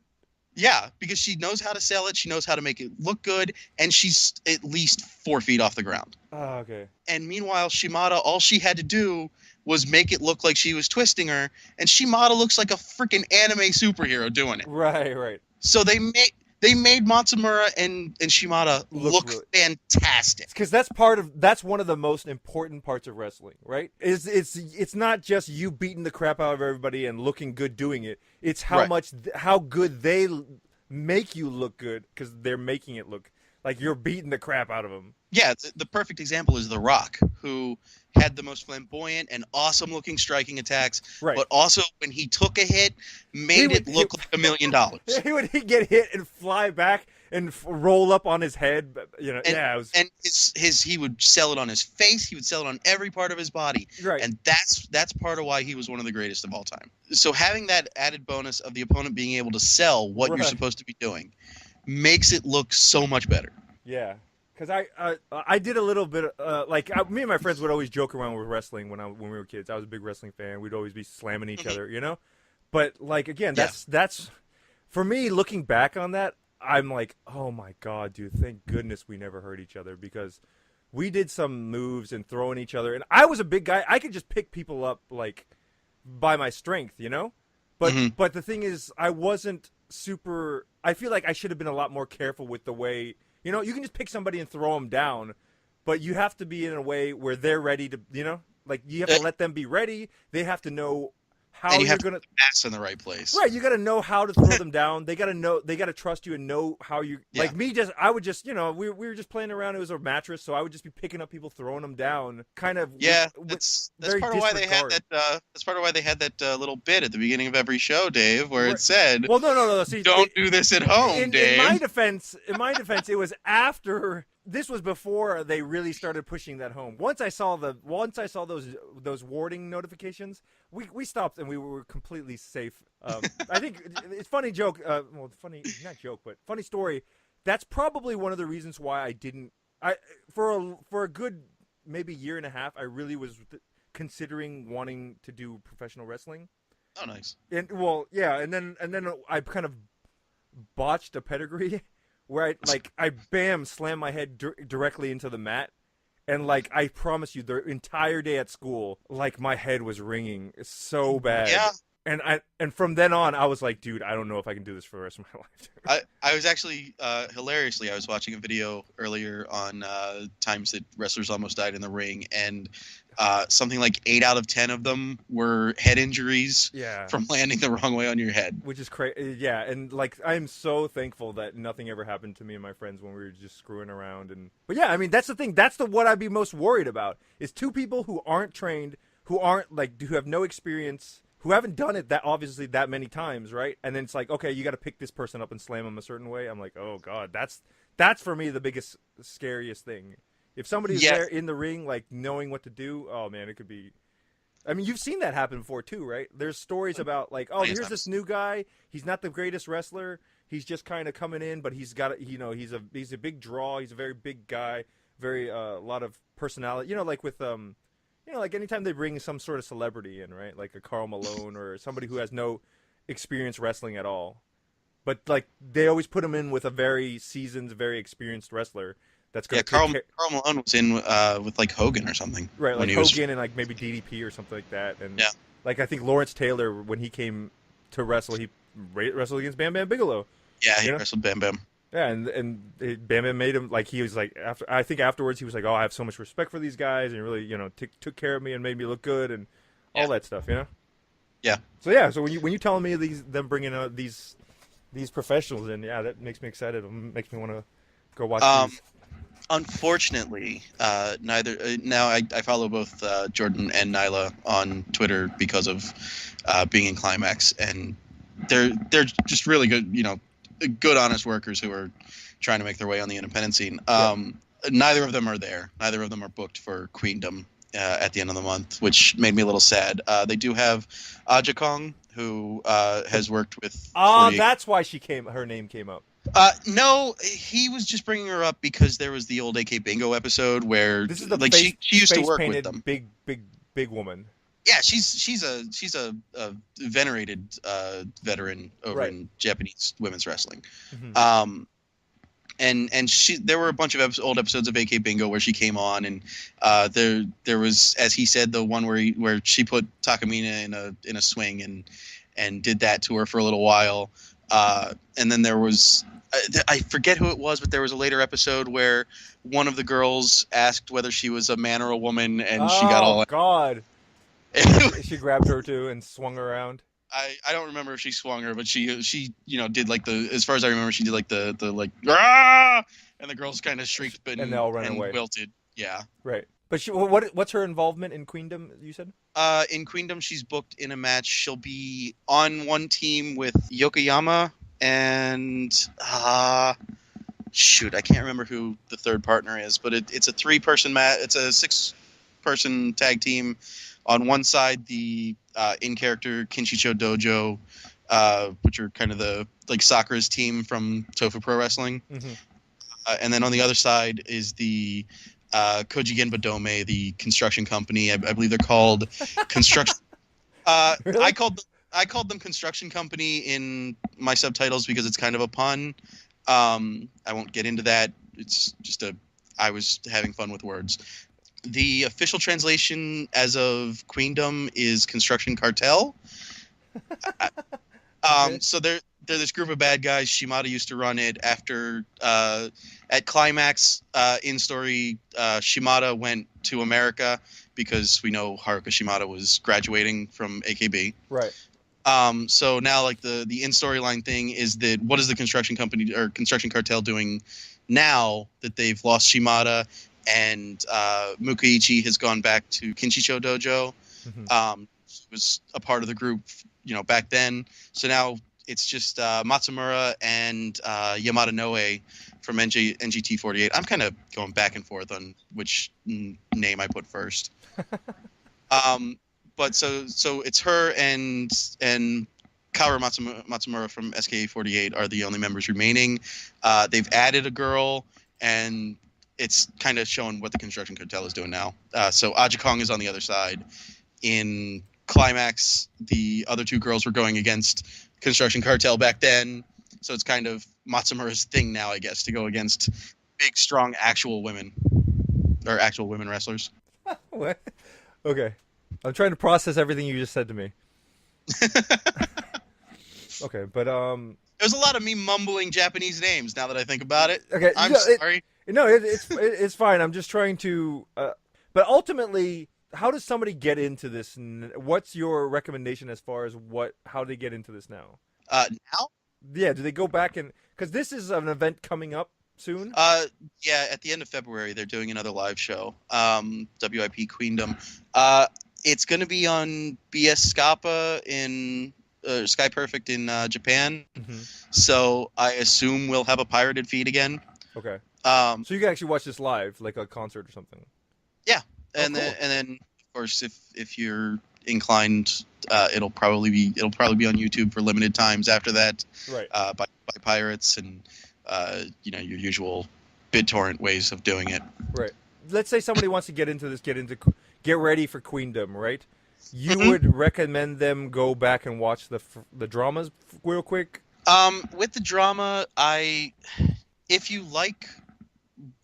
Yeah, because she knows how to sell it. She knows how to make it look good, and she's at least 4 feet off the ground. Oh, okay. And meanwhile, Shimada, all she had to do was make it look like she was twisting her, and Shimada looks like a freaking anime superhero doing it. Right. So they made Matsumura and Shimada look really fantastic. Because that's one of the most important parts of wrestling, right? It's not just you beating the crap out of everybody and looking good doing it. It's how good they make you look good, because they're making it look like you're beating the crap out of them. Yeah, the perfect example is The Rock, who had the most flamboyant and awesome looking striking attacks, but also when he took a hit, made it look like $1 million. He'd get hit and fly back and roll up on his head, and he would sell it on his face. He would sell it on every part of his body, right? And that's part of why he was one of the greatest of all time. So having that added bonus of the opponent being able to sell what you're supposed to be doing makes it look so much better. Yeah. Because I did a little bit me and my friends would always joke around with wrestling when we were kids. I was a big wrestling fan. We'd always be slamming each other, But again, that's for me. Looking back on that, I'm like, oh my god, dude! Thank goodness we never hurt each other, because we did some moves and throwing each other. And I was a big guy. I could just pick people up by my strength, But the thing is, I wasn't super. I feel like I should have been a lot more careful with the way. You can just pick somebody and throw them down, but you have to be in a way where they're ready to, you have to let them be ready. They have to know how and you you're have going to mass in the right place. Right, you got to know how to throw them down. They got to know, they got to trust you and know how you I would just, we were just playing around. It was a mattress, so I would just be picking up people, throwing them down, kind of. That's part of why they had that. That's part of why they had that little bit at the beginning of every show, Dave, where it said, "Well, no. See, don't do this at home, Dave." In my defense, it was after. This was before they really started pushing that home. Once I saw those warning notifications, we stopped and we were completely safe. I think it's funny joke. Funny not joke, but funny story. That's probably one of the reasons why I didn't. For a good maybe year and a half, I really was considering wanting to do professional wrestling. Oh, nice. And then I kind of botched a pedigree. where I bam slam my head directly into the mat, and like I promise you, the entire day at school, like my head was ringing so bad. Yeah. And from then on, I was like, dude, I don't know if I can do this for the rest of my life. I was actually hilariously, I was watching a video earlier on times that wrestlers almost died in the ring, and something like 8 out of 10 of them were head injuries Yeah. from landing the wrong way on your head. Which is crazy. Yeah, and like I'm so thankful that nothing ever happened to me and my friends when we were just screwing around. But yeah, I mean that's the thing. That's what I'd be most worried about is two people who aren't trained, who have no experience, who haven't done it that many times, right? And then it's like, okay, you got to pick this person up and slam them a certain way. I'm like, oh god, that's for me the biggest, scariest thing. If somebody's there in the ring, like knowing what to do, oh man, it could be. I mean, you've seen that happen before too, right? There's stories about like, oh, here's this new guy. He's not the greatest wrestler. He's just kind of coming in, but he's got, he's a big draw. He's a very big guy, very a lot of personality. Like with like anytime they bring some sort of celebrity in, right? Like a Karl Malone or somebody who has no experience wrestling at all, but like they always put him in with a very seasoned, very experienced wrestler. That's going Karl Malone was in with like Hogan or something, right? Like Hogan and like maybe DDP or something like that. And like I think Lawrence Taylor, when he came to wrestle, he wrestled against Bam Bam Bigelow. Yeah, he wrestled Bam Bam. Yeah, and Bam Bam made him like he was like afterwards he was like, oh, I have so much respect for these guys, and really took care of me and made me look good and all that stuff, Yeah. So when you telling me them bringing out these professionals in, that makes me excited. It makes me want to go watch these. Unfortunately, neither. Now I follow both Jordan and Nyla on Twitter because of being in Climax, and they're just really good, good honest workers who are trying to make their way on the independent scene. Neither of them are there. Neither of them are booked for Queendom at the end of the month, which made me a little sad. They do have Aja Kong, who has worked with. That's why her name came up. No, he was just bringing her up because there was the old AK Bingo episode where this is the she used to work with them. Big woman. Yeah, she's a venerated veteran over in Japanese women's wrestling. Mm-hmm. And there were a bunch of old episodes of AK Bingo where she came on, and there was, as he said, the one where she put Takamina in a swing and did that to her for a little while. And then there was, I forget who it was, but there was a later episode where one of the girls asked whether she was a man or a woman, and she got all. Oh God! She grabbed her too and swung her around. I don't remember if she swung her, but she did like as far as I remember, she did like the like Rah! And the girls kind of shrieked and they all ran away. Wilted. Yeah. Right. But what's her involvement in Queendom, you said? In Queendom, she's booked in a match. She'll be on one team with Yokoyama and shoot, I can't remember who the third partner is, but it's a 3-person match. It's a 6-person tag team. On one side, the in-character Kinshicho Dojo, which are kind of the like Sakura's team from Tofu Pro Wrestling. Mm-hmm. And then on the other side is the Koji Genba Dome, the construction company. I believe they're called construction. Really? I called them construction company in my subtitles because it's kind of a pun. I won't get into that. It's just I was having fun with words. The official translation as of Queendom is Construction Cartel. So they're this group of bad guys. Shimada used to run it. After at Climax in story, Shimada went to America because we know Haruka Shimada was graduating from AKB. Right. So now like the in storyline thing is that what is the construction company or Construction Cartel doing now that they've lost Shimada? And Mukaichi has gone back to Kinshicho Dojo. Mm-hmm. Was a part of the group, back then. So now it's just Matsumura and Yamada Noe from NGT48. I'm kind of going back and forth on which name I put first. But so it's her and Kaoru Matsumura from SK48 are the only members remaining. They've added a girl, and it's kind of showing what the Construction Cartel is doing now. So Aja Kong is on the other side. In Climax, the other 2 girls were going against Construction Cartel back then. So it's kind of Matsumura's thing now, I guess, to go against big, strong, actual women wrestlers. What? Okay. I'm trying to process everything you just said to me. Okay, but There's a lot of me mumbling Japanese names now that I think about it. okay, I'm sorry. it's fine. I'm just trying to. But ultimately, how does somebody get into this? What's your recommendation as far as how they get into this now? Now? Yeah, do they go back and because this is an event coming up soon? Yeah, at the end of February, they're doing another live show. WIP Queendom. It's going to be on BS Scapa in Sky Perfect in Japan. Mm-hmm. So I assume we'll have a pirated feed again. Okay. So you can actually watch this live, like a concert or something. Yeah, Oh, and cool. then of course if you're inclined, it'll probably be on YouTube for limited times after that. Right. By pirates and your usual BitTorrent ways of doing it. Right. Let's say somebody wants to get into this, get ready for Queendom, right? You would recommend them go back and watch the dramas real quick? With the drama, if you like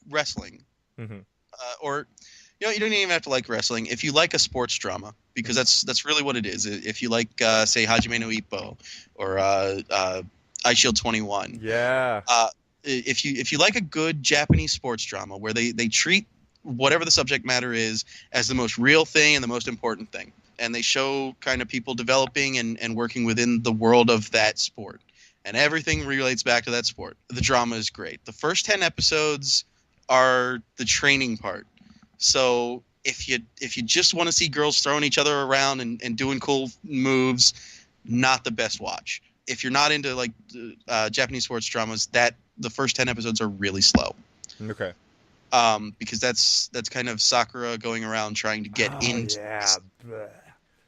wrestling, or you don't even have to like wrestling. If you like a sports drama, because that's really what it is. If you like, say, Hajime no Ippo or Ice Shield 21, yeah. If you like a good Japanese sports drama where they treat whatever the subject matter is as the most real thing and the most important thing, and they show kind of people developing and working within the world of that sport, and everything relates back to that sport, the drama is great. The first 10 episodes are the training part. So if you just want to see girls throwing each other around and doing cool moves, not the best watch. If you're not into like Japanese sports dramas, the first 10 episodes are really slow. Okay. Because that's kind of Sakura going around trying to get into. Yeah.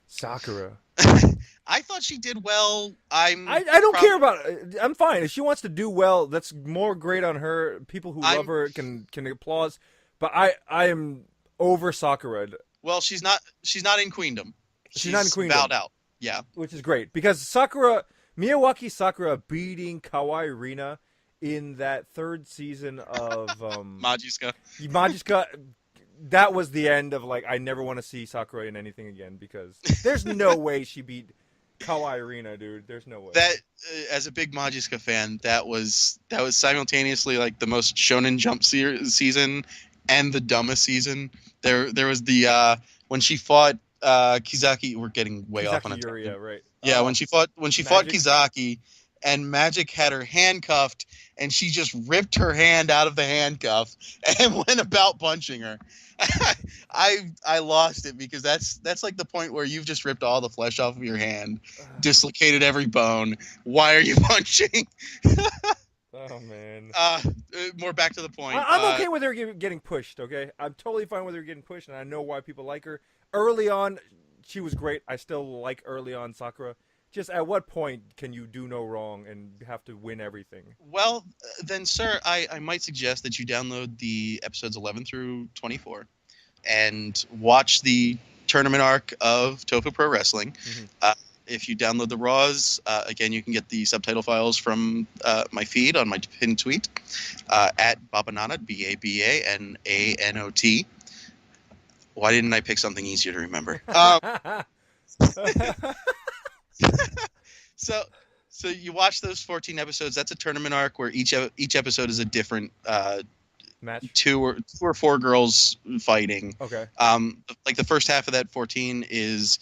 Sakura. I thought she did well. I don't care about it. I'm fine. If she wants to do well, that's more great on her. People who love her can applause. But I am over Sakura. Well, she's not in Queendom. She's not in Queendom. Bowed out. Yeah. Which is great because Miyawaki Sakura beating Kawaii Rina in that third season of Majiska. That was the end of like I never want to see Sakura in anything again because there's no way she beat Kawaii Rina, dude. There's no way. That as a big Majiska fan, that was simultaneously like the most Shonen Jump season and the dumbest season. There was the when she fought Kizaki. We're getting way off on a tangent. Yeah, right. Yeah, when she fought Kizaki, and Magic had her handcuffed, and she just ripped her hand out of the handcuff and went about punching her. I lost it because that's like the point where you've just ripped all the flesh off of your hand, dislocated every bone. Why are you punching? Oh man. More back to the point. I'm okay with her getting pushed. Okay, I'm totally fine with her getting pushed, and I know why people like her. Early on, she was great. I still like early on Sakura. Just at what point can you do no wrong and have to win everything? Well, then, sir, I might suggest that you download the episodes 11 through 24 and watch the tournament arc of Tofu Pro Wrestling. Mm-hmm. If you download the Raws, again, you can get the subtitle files from my feed on my pinned tweet at Babananot, Babananot. Why didn't I pick something easier to remember? So you watch those 14 episodes. That's a tournament arc where each episode is a different match. Two or four girls fighting. Okay. Like the first half of that 14 is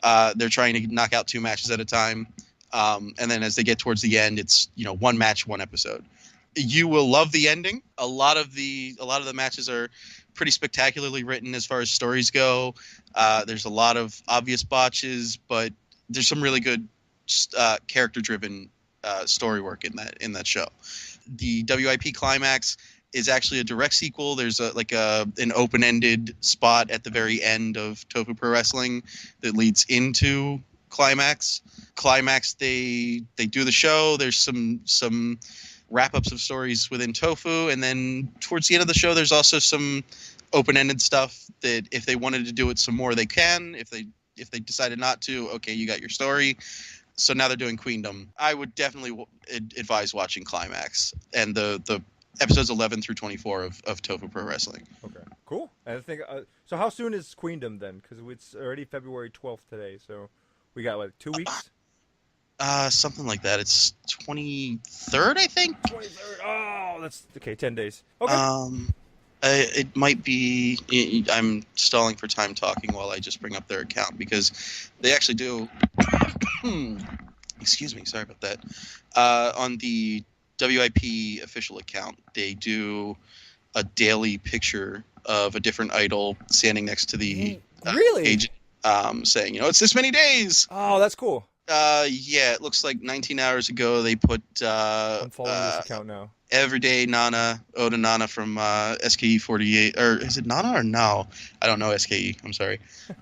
they're trying to knock out 2 matches at a time, and then as they get towards the end, it's one match, 1 episode. You will love the ending. A lot of the matches are pretty spectacularly written as far as stories go. There's a lot of obvious botches, but there's some really good character-driven story work in that show. The WIP climax is actually a direct sequel. There's an open-ended spot at the very end of Tofu Pro Wrestling that leads into Climax. Climax, they do the show. There's some wrap-ups of stories within Tofu, and then towards the end of the show, there's also some open-ended stuff that if they wanted to do it some more, they can. If they decided not to, okay, you got your story. So now they're doing Queendom. I would definitely advise watching Climax and the episodes 11 through 24 of Tofu Pro Wrestling. Okay, cool. And I think so. How soon is Queendom then? Because it's already February 12th today, so we got like 2 weeks. Something like that. It's 23rd, I think. 23rd. Oh, that's okay. 10 days. Okay. It might be. I'm stalling for time talking while I just bring up their account because they actually do. Excuse me. Sorry about that. On the WIP official account, they do a daily picture of a different idol standing next to the really agent, saying, it's this many days. Oh, that's cool. Yeah, it looks like 19 hours ago they put. I'm following this account now. Everyday Nana, Oda Nana from SKE 48, or is it Nana or no? I don't know SKE. I'm sorry.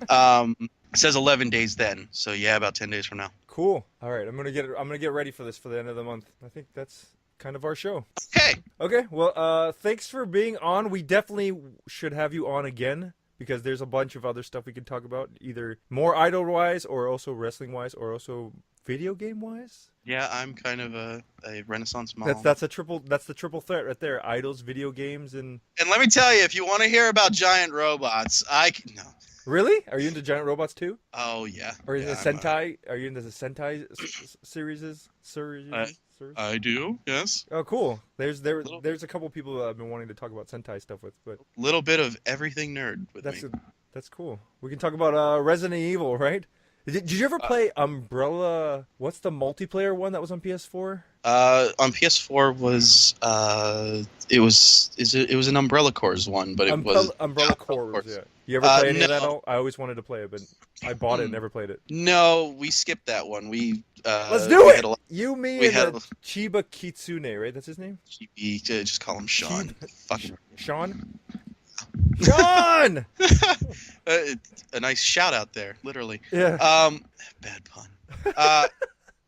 It says 11 days then, so yeah, about 10 days from now. Cool. All right, I'm gonna get ready for this for the end of the month. I think that's kind of our show. Okay. Well, thanks for being on. We definitely should have you on again because there's a bunch of other stuff we can talk about, either more idol wise, or also wrestling wise, or also video game wise. Yeah, I'm kind of a Renaissance mom. That's the triple threat right there: idols, video games, and. And let me tell you, if you want to hear about giant robots, no. Really? Are you into giant robots too? Oh yeah. Or into Sentai? Are you into the Sentai series? I do. Yes. Oh, cool. There's a couple people that I've been wanting to talk about Sentai stuff with, but little bit of everything nerd with me. That's cool. We can talk about Resident Evil, right? Did you ever play Umbrella? What's the multiplayer one that was on PS4? On PS4 was it was an Umbrella Corps one, but it was Umbrella Corps. Yeah. You ever play any of that? I always wanted to play it, but I bought it and never played it. No, we skipped that one. Let's do it. You, me, and Chiba Kitsune, right? That's his name. Just call him Sean. Fucking Sean. Sean. A nice shout out there, literally. Yeah. Bad pun.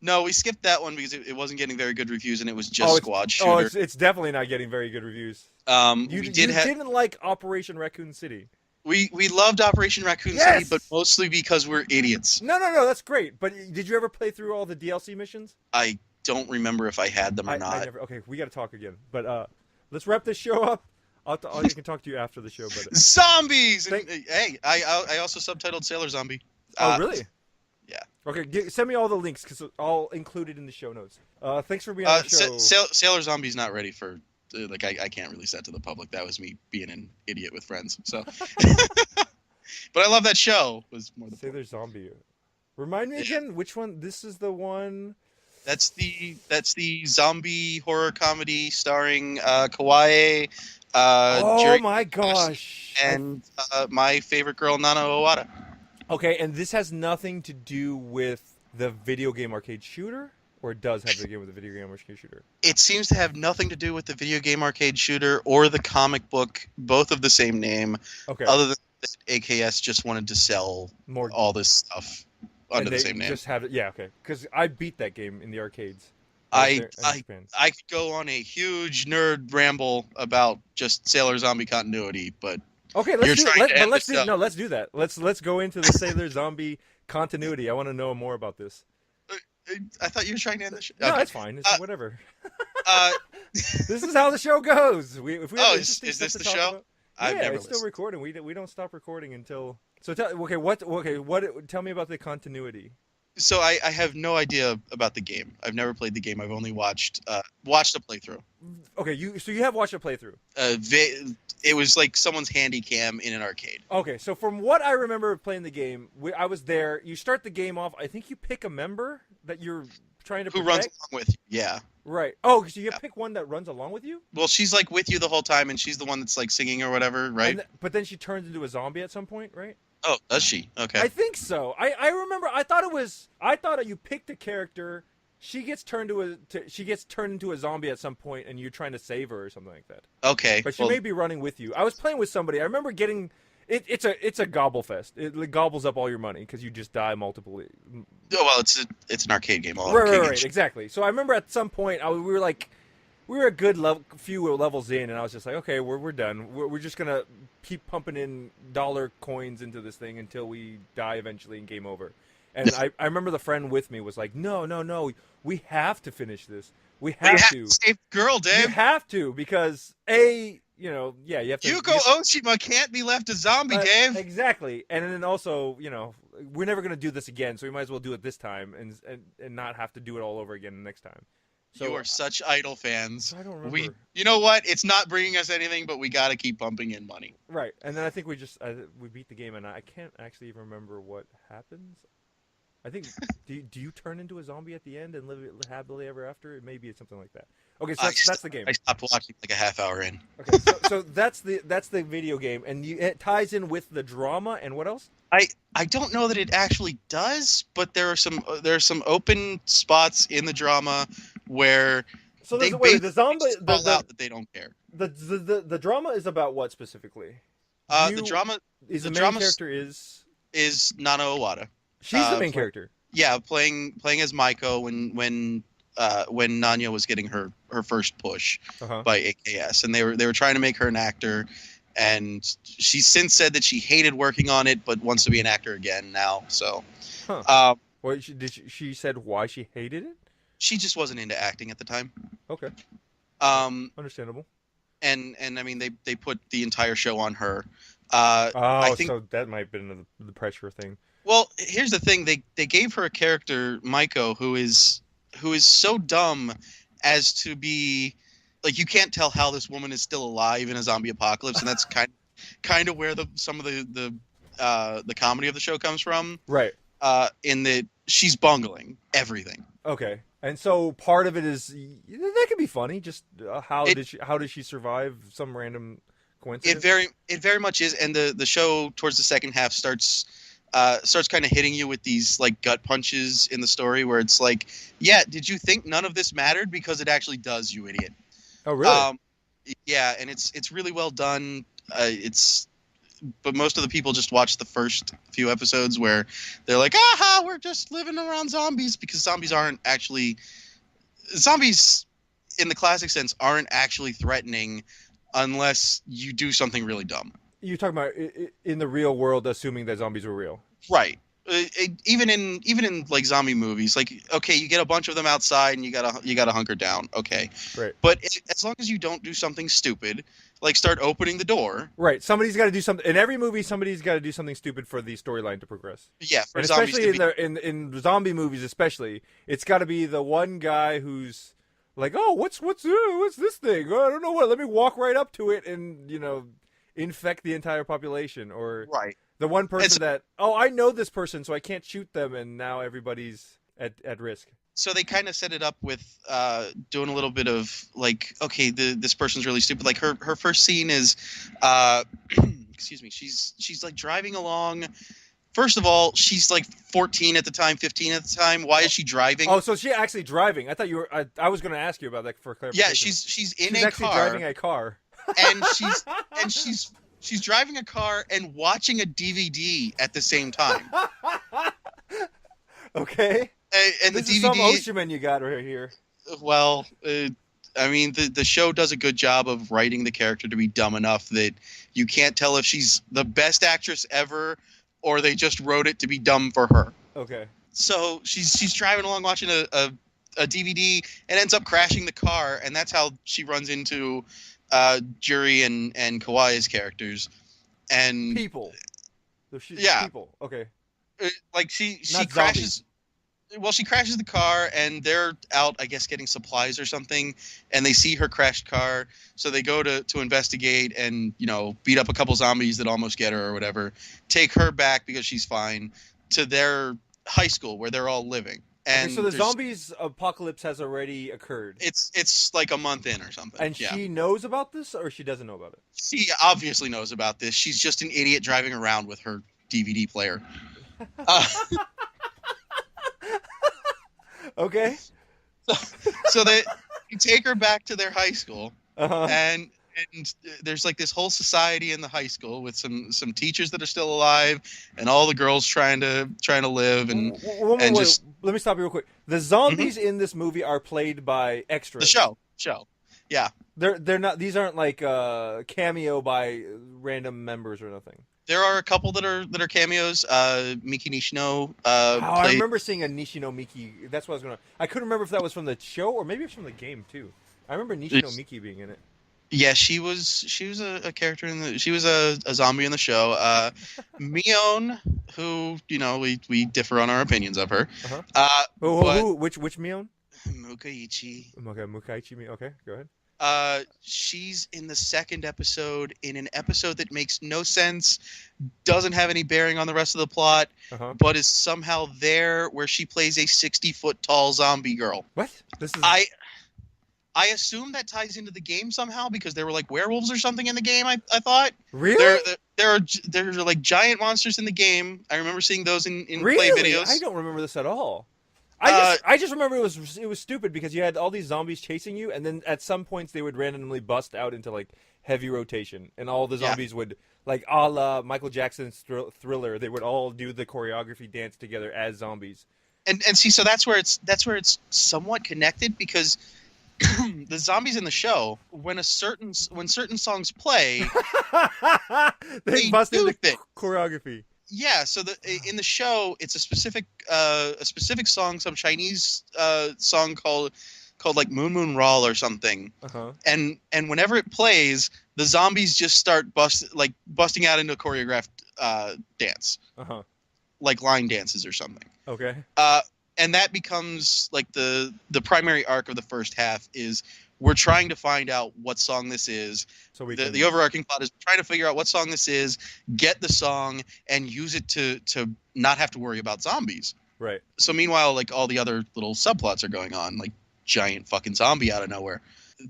No, we skipped that one because it wasn't getting very good reviews, and it was just squad shooter. Oh, it's definitely not getting very good reviews. You didn't like Operation Raccoon City. We loved Operation Raccoon City, but mostly because we're idiots. No, that's great. But did you ever play through all the DLC missions? I don't remember if I had them or not. Okay, we got to talk again. But let's wrap this show up. I can talk to you after the show. But zombies. Hey, I also subtitled Sailor Zombie. Oh, really? Yeah. Okay, send me all the links because it's all included in the show notes. Thanks for being on the show. Sailor Zombie's not ready for. I can't release that to the public. That was me being an idiot with friends. So, but I love that show. Was more the Sailor Zombie. Remind me again which one. This is the one. That's the zombie horror comedy starring Kawaii. Oh my gosh! And my favorite girl Nana Owada. Okay, and this has nothing to do with the video game arcade shooter. Or it does have to do with the video game arcade shooter? It seems to have nothing to do with the video game arcade shooter or the comic book, both of the same name. Okay. Other than that, AKS just wanted to sell all this stuff under the same name. Just have it, yeah, okay. Because I beat that game in the arcades. I could go on a huge nerd ramble about just Sailor Zombie continuity, but okay, let's do that. Let's go into the Sailor Zombie continuity. I want to know more about this. I thought you were trying to end the show. No, it's fine. It's whatever. This is how the show goes. Is this the show? It's still recording. We don't stop recording until. So tell me about the continuity. So I have no idea about the game. I've never played the game. I've only watched a playthrough. Okay, you have watched a playthrough. It was like someone's handy cam in an arcade. Okay, so from what I remember playing the game, I was there. You start the game off. I think you pick a member that you're trying to protect. Who runs along with you. Yeah. Right. Oh, so you pick one that runs along with you? Well, she's like with you the whole time, and she's the one that's like singing or whatever, right? But then she turns into a zombie at some point, right? Oh, does she? Okay. I think so. I remember. I thought you picked a character. She gets turned into a zombie at some point, and you're trying to save her or something like that. Okay. But she may be running with you. I was playing with somebody. I remember getting. It's a gobble fest. It gobbles up all your money because you just die multiple. Oh well, it's an arcade game. Right, exactly. So I remember at some point we were a good few levels in, and I was just like, okay, we're done. We're just gonna keep pumping in dollar coins into this thing until we die eventually and game over. And I remember the friend with me was like, no, no, no, we have to finish this. We But you have have to. to save the girl, You Dave. have to because you know, yeah, you have to. Yuko Oshima can't be left a zombie, Dave. Exactly, and then also, you know, we're never gonna do this again, so we might as well do it this time and not have to do it all over again next time. So You are such Idol fans. I don't remember. You know what? It's not bringing us anything, but we got to keep pumping in money. Right, and then I think we beat the game, and I can't actually even remember what happens. I think do you turn into a zombie at the end and live happily ever after? Maybe it's something like that. Okay, so that's the game. I stopped watching like a half hour in. Okay, so that's the video game, and it ties in with the drama and what else? I don't know that it actually does, but there are some open spots in the drama where so they the zombie call out that they don't care. The drama is about what specifically? The drama is the main character is Nana Owada. She's the main character. Yeah, playing as Maiko when Nanya was getting her first push by AKS, and they were trying to make her an actor, and she's since said that she hated working on it, but wants to be an actor again now. So, well, she said why she hated it? She just wasn't into acting at the time. Okay. Understandable. And I mean they put the entire show on her. I think so that might have been the pressure thing. Well, here's the thing: they gave her a character, Maiko, who is so dumb as to be like you can't tell how this woman is still alive in a zombie apocalypse, and that's kind of where some of the comedy of the show comes from. Right. In that she's bungling everything. Okay, and so part of it is that could be funny. Just how did she survive some random coincidence? It very much is, and the show towards the second half starts kind of hitting you with these like gut punches in the story where it's like, yeah, did you think none of this mattered? Because it actually does, you idiot. Oh, really? Yeah, and it's really well done. But most of the people just watch the first few episodes where they're like, aha, we're just living around zombies, because zombies in the classic sense aren't actually threatening unless you do something really dumb. You're talking about in the real world, assuming that zombies were real, right? Even in like zombie movies, like, okay, you get a bunch of them outside and you gotta hunker down, okay, right? But as long as you don't do something stupid, like start opening the door, right? Somebody's got to do something in every movie. Somebody's got to do something stupid for the storyline to progress. Yeah, and especially in zombie movies, especially, it's got to be the one guy who's like, oh, what's this thing? Oh, I don't know what. Let me walk right up to it and infect the entire population, or right. The one person that, oh, I know this person, so I can't shoot them, and now everybody's at risk. So they kind of set it up with doing a little bit of like, okay, this person's really stupid. Like her first scene is, excuse me, she's like driving along. First of all, she's like 14 at the time, 15 at the time. Why is she driving? Oh, so she's actually driving. I thought you were. I was going to ask you about that for clarification. Yeah, she's actually driving a car, and she's driving a car and watching a DVD at the same time. Okay. And this the is DVD. Some Oshiman you got right here. Well, I mean, the show does a good job of writing the character to be dumb enough that you can't tell if she's the best actress ever or they just wrote it to be dumb for her. Okay. So she's driving along watching a DVD and ends up crashing the car, and that's how she runs into Juri and Kawai's characters. And people. Yeah. People. Okay. Like she Not crashes. zombies. Well, she crashes the car, and they're out, I guess, getting supplies or something, and they see her crashed car, so they go to investigate and, beat up a couple zombies that almost get her or whatever, take her back because she's fine to their high school where they're all living. And okay, so the zombies apocalypse has already occurred. It's like a month in or something. And she knows about this, or she doesn't know about it? She obviously knows about this. She's just an idiot driving around with her DVD player. Okay. So they take her back to their high school, and there's like this whole society in the high school with some teachers that are still alive, and all the girls trying to live and just. Let me stop you real quick. The zombies in this movie are played by extras. The show, yeah. They're not. These aren't like cameo by random members or nothing. There are a couple that are cameos. Miki Nishino I played. remember seeing a Nishino Miki. That's what I was gonna. I couldn't remember if that was from the show or maybe it's from the game too. I remember Nishino Miki being in it. Yeah, she was a character in the. She was a zombie in the show. Mion, who we differ on our opinions of her. Uh-huh. But Which Mion? Mukaichi. Okay, Mukaichi Mi. Okay, go ahead. She's in the second episode in an episode that makes no sense, doesn't have any bearing on the rest of the plot, but is somehow there where she plays a 60-foot tall zombie girl. What? This is. I assume that ties into the game somehow because there were like werewolves or something in the game. I thought. Really? There are like giant monsters in the game. I remember seeing those in really? play videos. I don't remember this at all. I just remember it was stupid because you had all these zombies chasing you, and then at some points they would randomly bust out into like heavy rotation, and all the zombies would like a la Michael Jackson's Thriller. They would all do the choreography dance together as zombies. And see, so that's where it's somewhat connected because the zombies in the show, when certain songs play, they bust into choreography. Yeah, so in the show, it's a specific song, some Chinese song called like Moon Moon Rawl or something. And whenever it plays, the zombies just start busting out into a choreographed dance, like line dances or something. Okay. And that becomes like the primary arc of the first half is we're trying to find out what song this is. So the overarching plot is trying to figure out what song this is, get the song, and use it to not have to worry about zombies. Right. So meanwhile, like all the other little subplots are going on, like giant fucking zombie out of nowhere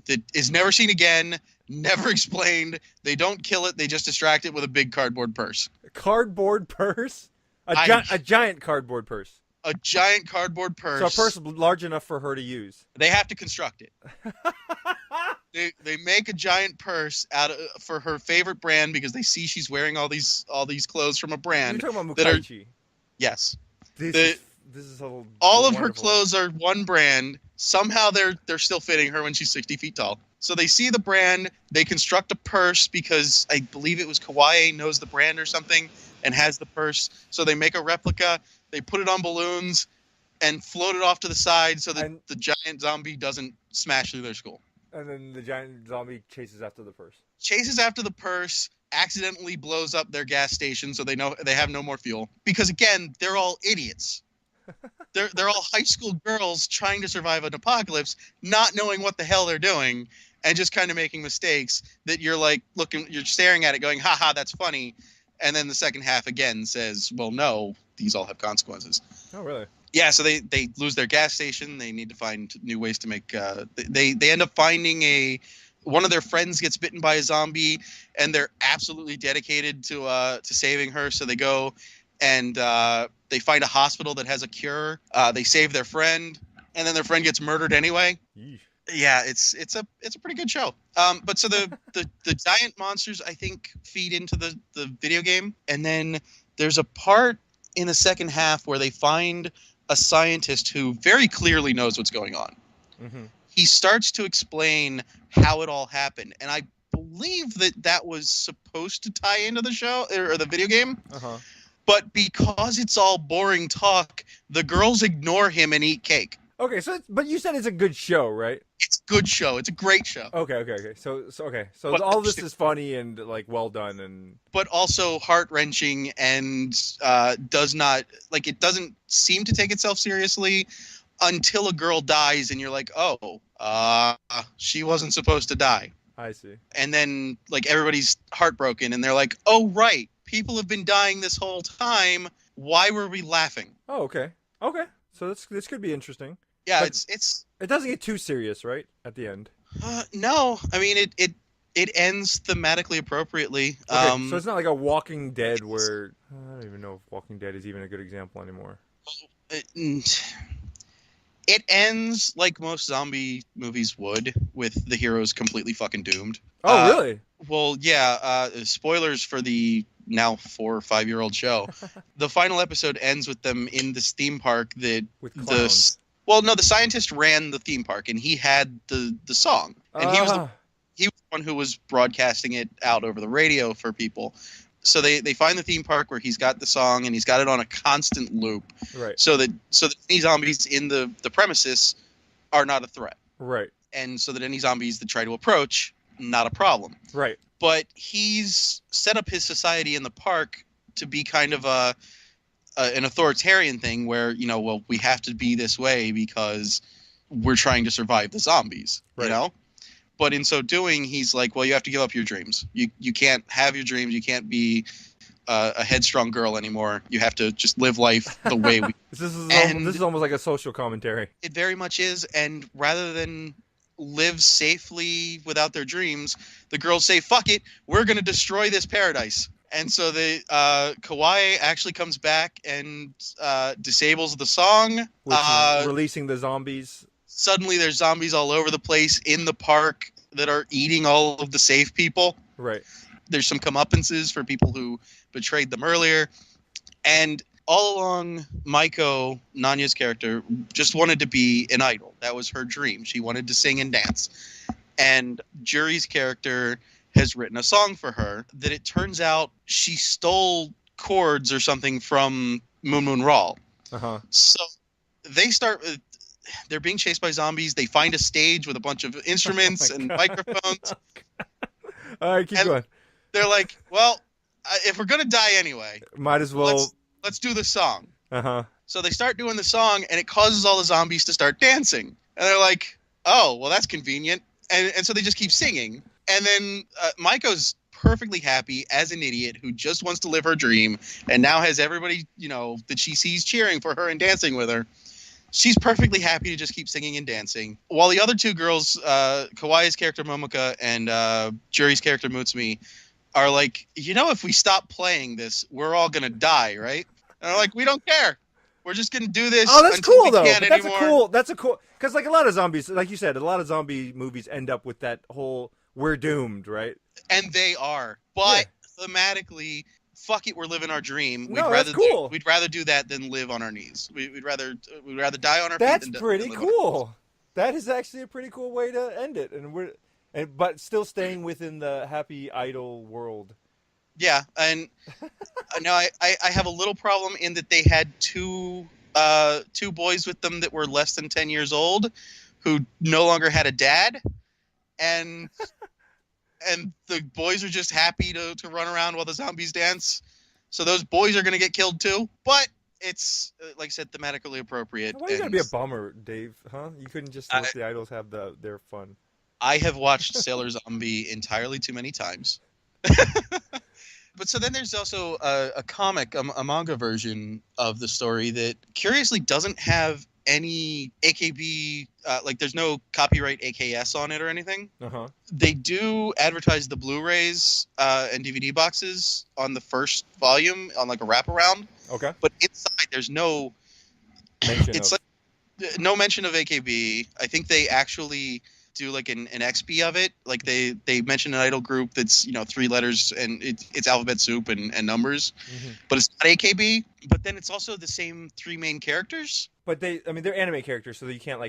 that is never seen again, never explained. They don't kill it. They just distract it with a big cardboard purse. A cardboard purse? A giant cardboard purse. A giant cardboard purse. So a purse large enough for her to use. They have to construct it. They make a giant purse for her favorite brand because they see she's wearing all these clothes from a brand. You're talking about Mukaichi. Yes. This is all of her clothes are one brand. Somehow they're still fitting her when she's 60 feet tall. So they see the brand. They construct a purse because I believe it was Kawaii knows the brand or something and has the purse. So they make a replica. They put it on balloons and float it off to the side so that the giant zombie doesn't smash through their school. And then the giant zombie chases after the purse. Accidentally blows up their gas station so they have no more fuel. Because again, they're all idiots. They're all high school girls trying to survive an apocalypse, not knowing what the hell they're doing, and just kind of making mistakes that you're like you're staring at it going, haha, that's funny. And then the second half again says, well, no, these all have consequences. Oh, really? Yeah, so they lose their gas station. They need to find new ways to make they end up finding one of their friends gets bitten by a zombie, and they're absolutely dedicated to saving her. So they go and they find a hospital that has a cure. They save their friend, and then their friend gets murdered anyway. Yeesh. Yeah, it's a pretty good show. But so the giant monsters I think feed into the video game, and then there's a part in the second half where they find a scientist who very clearly knows what's going on. Mm-hmm. He starts to explain how it all happened, and I believe that was supposed to tie into the show or the video game. But because it's all boring talk, the girls ignore him and eat cake. Okay, but you said it's a good show, right? It's a good show. It's a great show. Okay. So all this is funny and like well done, but also heart-wrenching and it doesn't seem to take itself seriously until a girl dies and you're like, oh, she wasn't supposed to die. I see. And then like everybody's heartbroken and they're like, oh right, people have been dying this whole time. Why were we laughing? Oh, okay. So this could be interesting. Yeah, but it doesn't get too serious, right? At the end. No, I mean it ends thematically appropriately. Okay, so it's not like a Walking Dead where I don't even know if Walking Dead is even a good example anymore. It ends like most zombie movies would, with the heroes completely fucking doomed. Oh, really? Well, yeah. Spoilers for the now 4 or 5 year old show. The final episode ends with them in this theme park that with clowns. The scientist ran the theme park and he had the song, and he was the one who was broadcasting it out over the radio for people. So they find the theme park where he's got the song and he's got it on a constant loop. Right. So that any zombies in the premises are not a threat. Right. And so that any zombies that try to approach, not a problem. Right. But he's set up his society in the park to be kind of an authoritarian thing where, well, we have to be this way because we're trying to survive the zombies, right. But in so doing, he's like, well, you have to give up your dreams. You can't have your dreams. You can't be a headstrong girl anymore. You have to just live life the way we. This is almost like a social commentary. It very much is. And rather than live safely without their dreams, the girls say, fuck it, we're going to destroy this paradise. And so Kawaii actually comes back and disables the song. Releasing the zombies. Suddenly there's zombies all over the place in the park that are eating all of the safe people. Right. There's some comeuppances for people who betrayed them earlier. And all along, Maiko, Nanya's character, just wanted to be an idol. That was her dream. She wanted to sing and dance. And Juri's character has written a song for her that it turns out she stole chords or something from Moon Moon Raw. Uh-huh. So they're being chased by zombies. They find a stage with a bunch of instruments and microphones. All right, keep going. They're like, well, if we're going to die anyway, might as well. Let's do the song. Uh-huh. So they start doing the song, and it causes all the zombies to start dancing. And they're like, oh, well, that's convenient. And so they just keep singing. And then Maiko's perfectly happy as an idiot who just wants to live her dream and now has everybody, that she sees cheering for her and dancing with her. She's perfectly happy to just keep singing and dancing. While the other two girls, Kawaii's character Momoka and Juri's character Mutsumi, are like, if we stop playing this, we're all going to die, right? And they're like, we don't care. We're just going to do this. Oh, that's cool, though. That's a cool... Because, like, a lot of zombies, like you said, a lot of zombie movies end up with that whole, we're doomed, right? And they are. But thematically... Fuck it, we're living our dream. That's cool. We'd rather do that than live on our knees. We'd rather die on our feet. That's pretty cool. That is actually a pretty cool way to end it, but still staying within the happy idol world. Yeah, and no, I have a little problem in that they had two boys with them that were less than 10 years old, who no longer had a dad, and the boys are just happy to run around while the zombies dance. So those boys are going to get killed too. But it's, like I said, thematically appropriate. Why are you going to be a bummer, Dave? Huh? You couldn't just let the idols have their fun. I have watched Sailor Zombie entirely too many times. But so then there's also a comic, a manga version of the story that curiously doesn't have any AKB, there's no copyright AKS on it or anything. Uh-huh. They do advertise the Blu-rays and DVD boxes on the first volume on like a wraparound. Okay. But inside there's no no mention of AKB. I think they actually do like an XP of it. Like they mention an idol group that's 3 letters and it's alphabet soup and numbers, but it's not AKB. But then it's also the same 3 main characters. But they're anime characters, so that you can't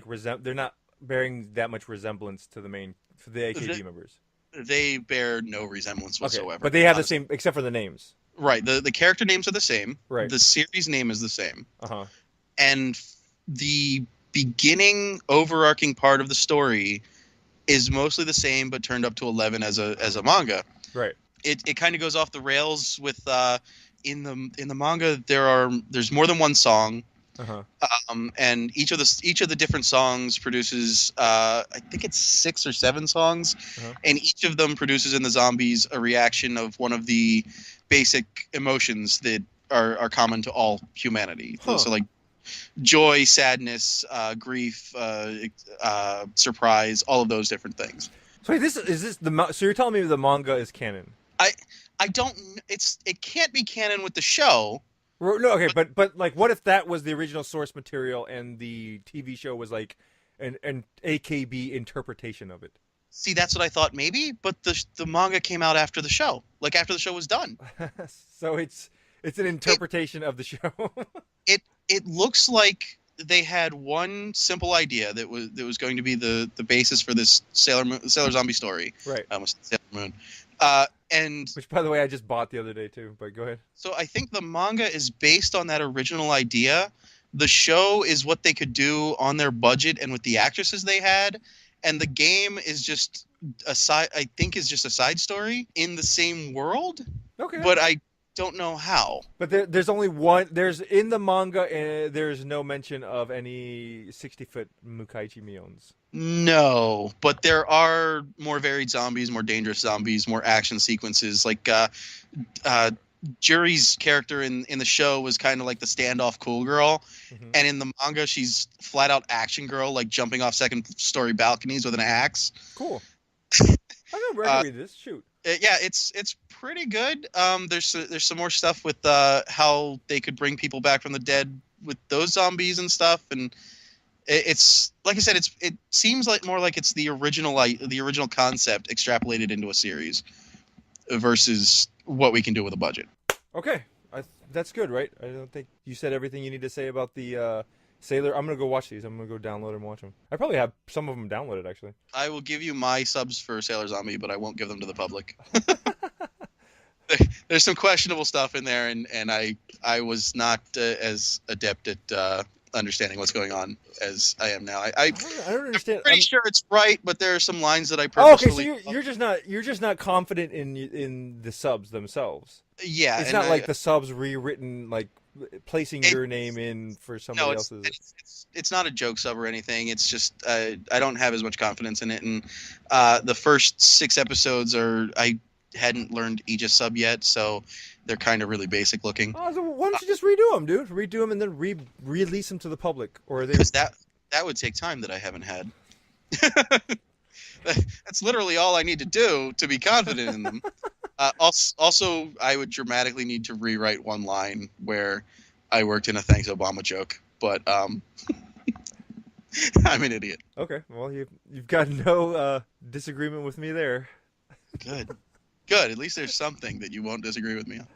they're not bearing that much resemblance to the AKB members. They bear no resemblance whatsoever. Okay. But they have the same, except for the names. Right. The character names are the same. Right. The series name is the same. Uh-huh. And the beginning overarching part of the story is mostly the same, but turned up to 11 as a manga. Right. It kind of goes off the rails with in the manga there's more than one song. Uh-huh. And each of the different songs produces I think it's 6 or 7 songs, and each of them produces in the zombies a reaction of one of the basic emotions that are common to all humanity. So like joy, sadness, grief, surprise, all of those different things. So so you're telling me the manga is canon? I don't. It can't be canon with the show. No, okay, but like, what if that was the original source material and the TV show was like an AKB interpretation of it? See, that's what I thought maybe, but the manga came out after the show, like after the show was done. So it's an interpretation of the show. It looks like they had one simple idea that was going to be the basis for this Sailor Zombie story. Right. Sailor Moon. And Which, by the way, I just bought the other day too. But go ahead. so I think the manga is based on that original idea. The show is what they could do on their budget and with the actresses they had, and the game is just a side. I think is just a side story in the same world, Okay. but I don't know how. But there's only one. There's in the manga. There's no mention of any 60-foot Mukaichi Mions. No, but there are more varied zombies, more dangerous zombies, more action sequences. Like Juri's character in the show was kind of like the standoff cool girl, and in the manga she's flat out action girl, like jumping off second story balconies with an axe. Cool. I'm gonna read this. Shoot. Yeah, it's pretty good. There's some more stuff with how they could bring people back from the dead with those zombies and stuff, and it's like I said, it seems like more like it's the original concept extrapolated into a series versus what we can do with a budget. Okay, that's good, right? I don't think you said everything you need to say about the Sailor. I'm gonna go watch these. I'm gonna go download and watch them. I probably have some of them downloaded actually. I will give you my subs for Sailor Zombie, but I won't give them to the public. There's some questionable stuff in there, and I was not as adept at understanding what's going on as I am now. I don't understand. I'm pretty sure it's right, but there are some lines that I purposefully... okay, so you're just not confident in the subs themselves. Yeah, it's not like the subs rewritten, like placing your name in for somebody else's. It's not a joke sub or anything. It's just I don't have as much confidence in it, and the first 6 episodes I hadn't learned Aegis sub yet, so they're kind of really basic looking. Oh, so why don't you just redo them, dude? Redo them and then release them to the public, or because that would take time that I haven't had. That's literally all I need to do to be confident in them. Also, I would dramatically need to rewrite one line where I worked in a Thanks Obama joke, but I'm an idiot. Okay, well you've got no disagreement with me there. Good. At least there's something that you won't disagree with me on,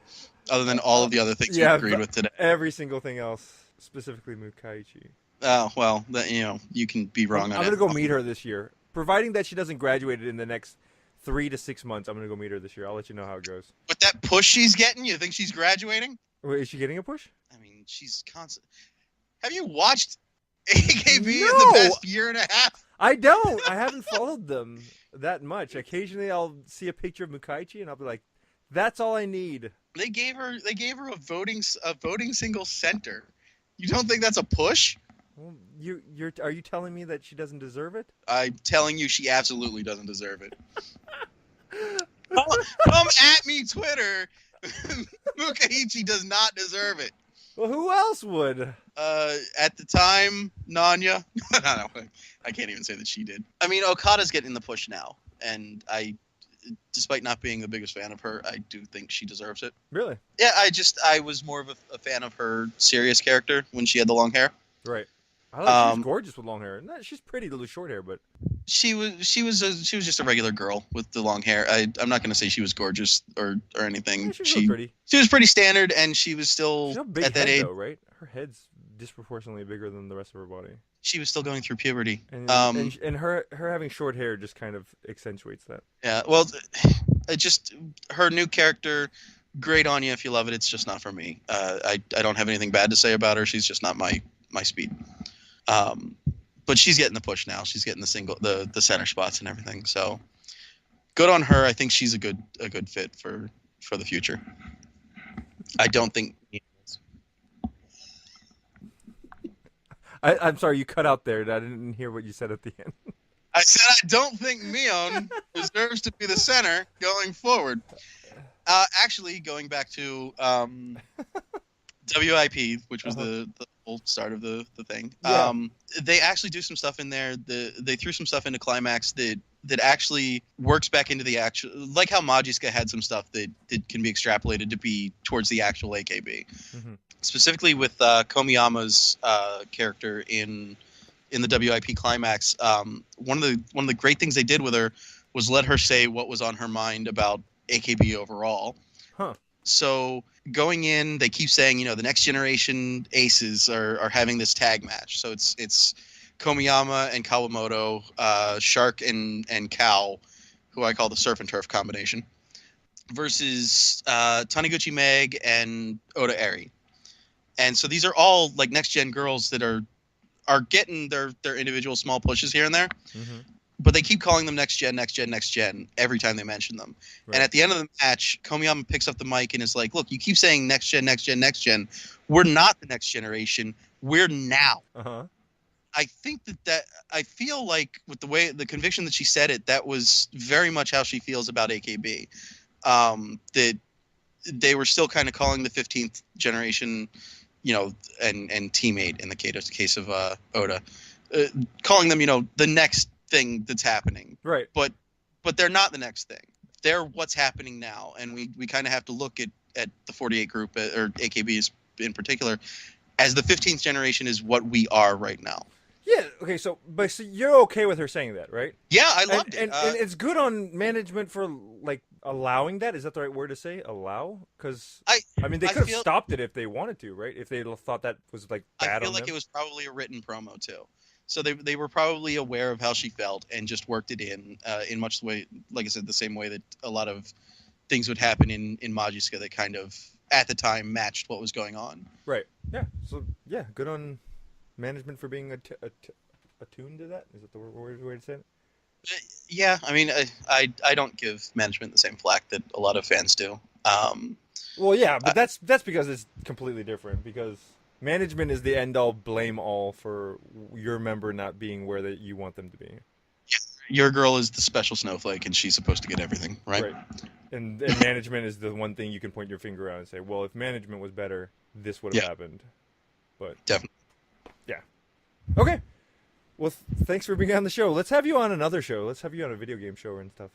other than all of the other things you agreed with today. Every single thing else, specifically Mukaichi. Oh well, you can be wrong on it. I'm gonna go meet her this year, providing that she doesn't graduate in the next 3 to 6 months. I'm gonna go meet her this year. I'll let you know how it goes. With that push she's getting, you think she's graduating? Wait, is she getting a push? I mean, she's constant. Have you watched AKB in the past year and a half? I don't. I haven't followed them that much. Occasionally, I'll see a picture of Mukaichi, and I'll be like, "That's all I need." They gave her a voting single center. You don't think that's a push? Well, are you telling me that she doesn't deserve it? I'm telling you, she absolutely doesn't deserve it. Come at me, Twitter. Mukaichi does not deserve it. Well, who else would? At the time, Nanya. No, I can't even say that she did. I mean, Okada's getting the push now, and despite not being the biggest fan of her, I do think she deserves it. Really? Yeah, I was more of a fan of her serious character when she had the long hair. Right. I she's gorgeous with long hair. No, she's pretty with short hair, but she was just a regular girl with the long hair. I'm not going to say she was gorgeous or anything. Yeah, she was pretty. She was pretty standard, and she was still at that age, though, right? Her head's disproportionately bigger than the rest of her body. She was still going through puberty, and her having short hair just kind of accentuates that. Yeah, well, her new character, great on you if you love it. It's just not for me. I don't have anything bad to say about her. She's just not my speed. But she's getting the push now. She's getting the center spots and everything. So good on her. I think she's a good fit for the future. I don't think. I'm sorry, you cut out there. I didn't hear what you said at the end. I said I don't think Mion deserves to be the center going forward. Actually, going back to WIP, which was the whole start of the thing. Yeah. They actually do some stuff in there. They threw some stuff into Climax that actually works back into the actual, like how Majiska had some stuff that can be extrapolated to be towards the actual AKB. Mm-hmm. Specifically with Komiyama's character in the WIP Climax. One of the great things they did with her was let her say what was on her mind about AKB overall. Huh. So going in, they keep saying, the next generation aces are having this tag match. So it's Komiyama and Kawamoto, Shark and Cow, who I call the surf and turf combination. versus Taniguchi Meg and Oda Eri. And so these are all like next gen girls that are getting their individual small pushes here and there. Mm-hmm. But they keep calling them next gen every time they mention them. Right. And at the end of the match, Komiyama picks up the mic and is like, look, you keep saying next gen. We're not the next generation. We're now. Uh-huh. I think that I feel like with the conviction that she said it, that was very much how she feels about AKB. That they were still kind of calling the 15th generation, and teammate in the case of Oda, calling them, the next thing that's happening. Right. But they're not the next thing. They're what's happening now, and we kind of have to look at the 48 group or AKBs in particular as the 15th generation is what we are right now. Yeah. Okay. So you're okay with her saying that, right? Yeah, I loved it. And it's good on management for like allowing that. Is that the right word to say? Allow? Because I mean, they could have stopped it if they wanted to, right? If they thought that was like bad. I feel like it was probably a written promo too. So they were probably aware of how she felt and just worked it in much the way, like I said, the same way that a lot of things would happen in Majiska that kind of at the time matched what was going on. Right. Yeah. So yeah, good on management for being attuned to that. Is that the way to say it? Yeah, I mean, I don't give management the same flack that a lot of fans do. Well, yeah, but that's because it's completely different. Because management is the end all, blame all for your member not being where that you want them to be. Your girl is the special snowflake, and she's supposed to get everything, right? Right. And management is the one thing you can point your finger at and say, well, if management was better, this would have happened. But definitely. Yeah. Okay. Well, thanks for being on the show. Let's have you on another show. Let's have you on a video game show and stuff.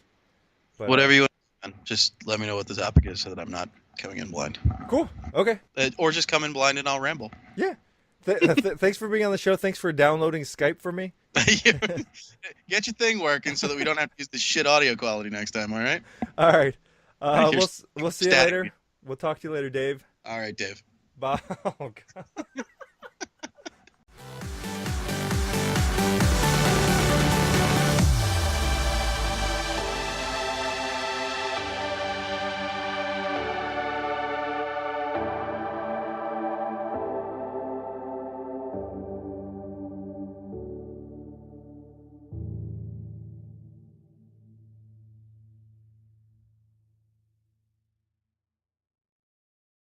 But, whatever you want. Just let me know what the topic is so that I'm not coming in blind. Cool. Okay. Or just come in blind and I'll ramble. Yeah. Thanks for being on the show. Thanks for downloading Skype for me. Get your thing working so that we don't have to use the shit audio quality next time, all right? All right. We'll see you later. We'll talk to you later, Dave. All right, Dave. Bye. Oh, God.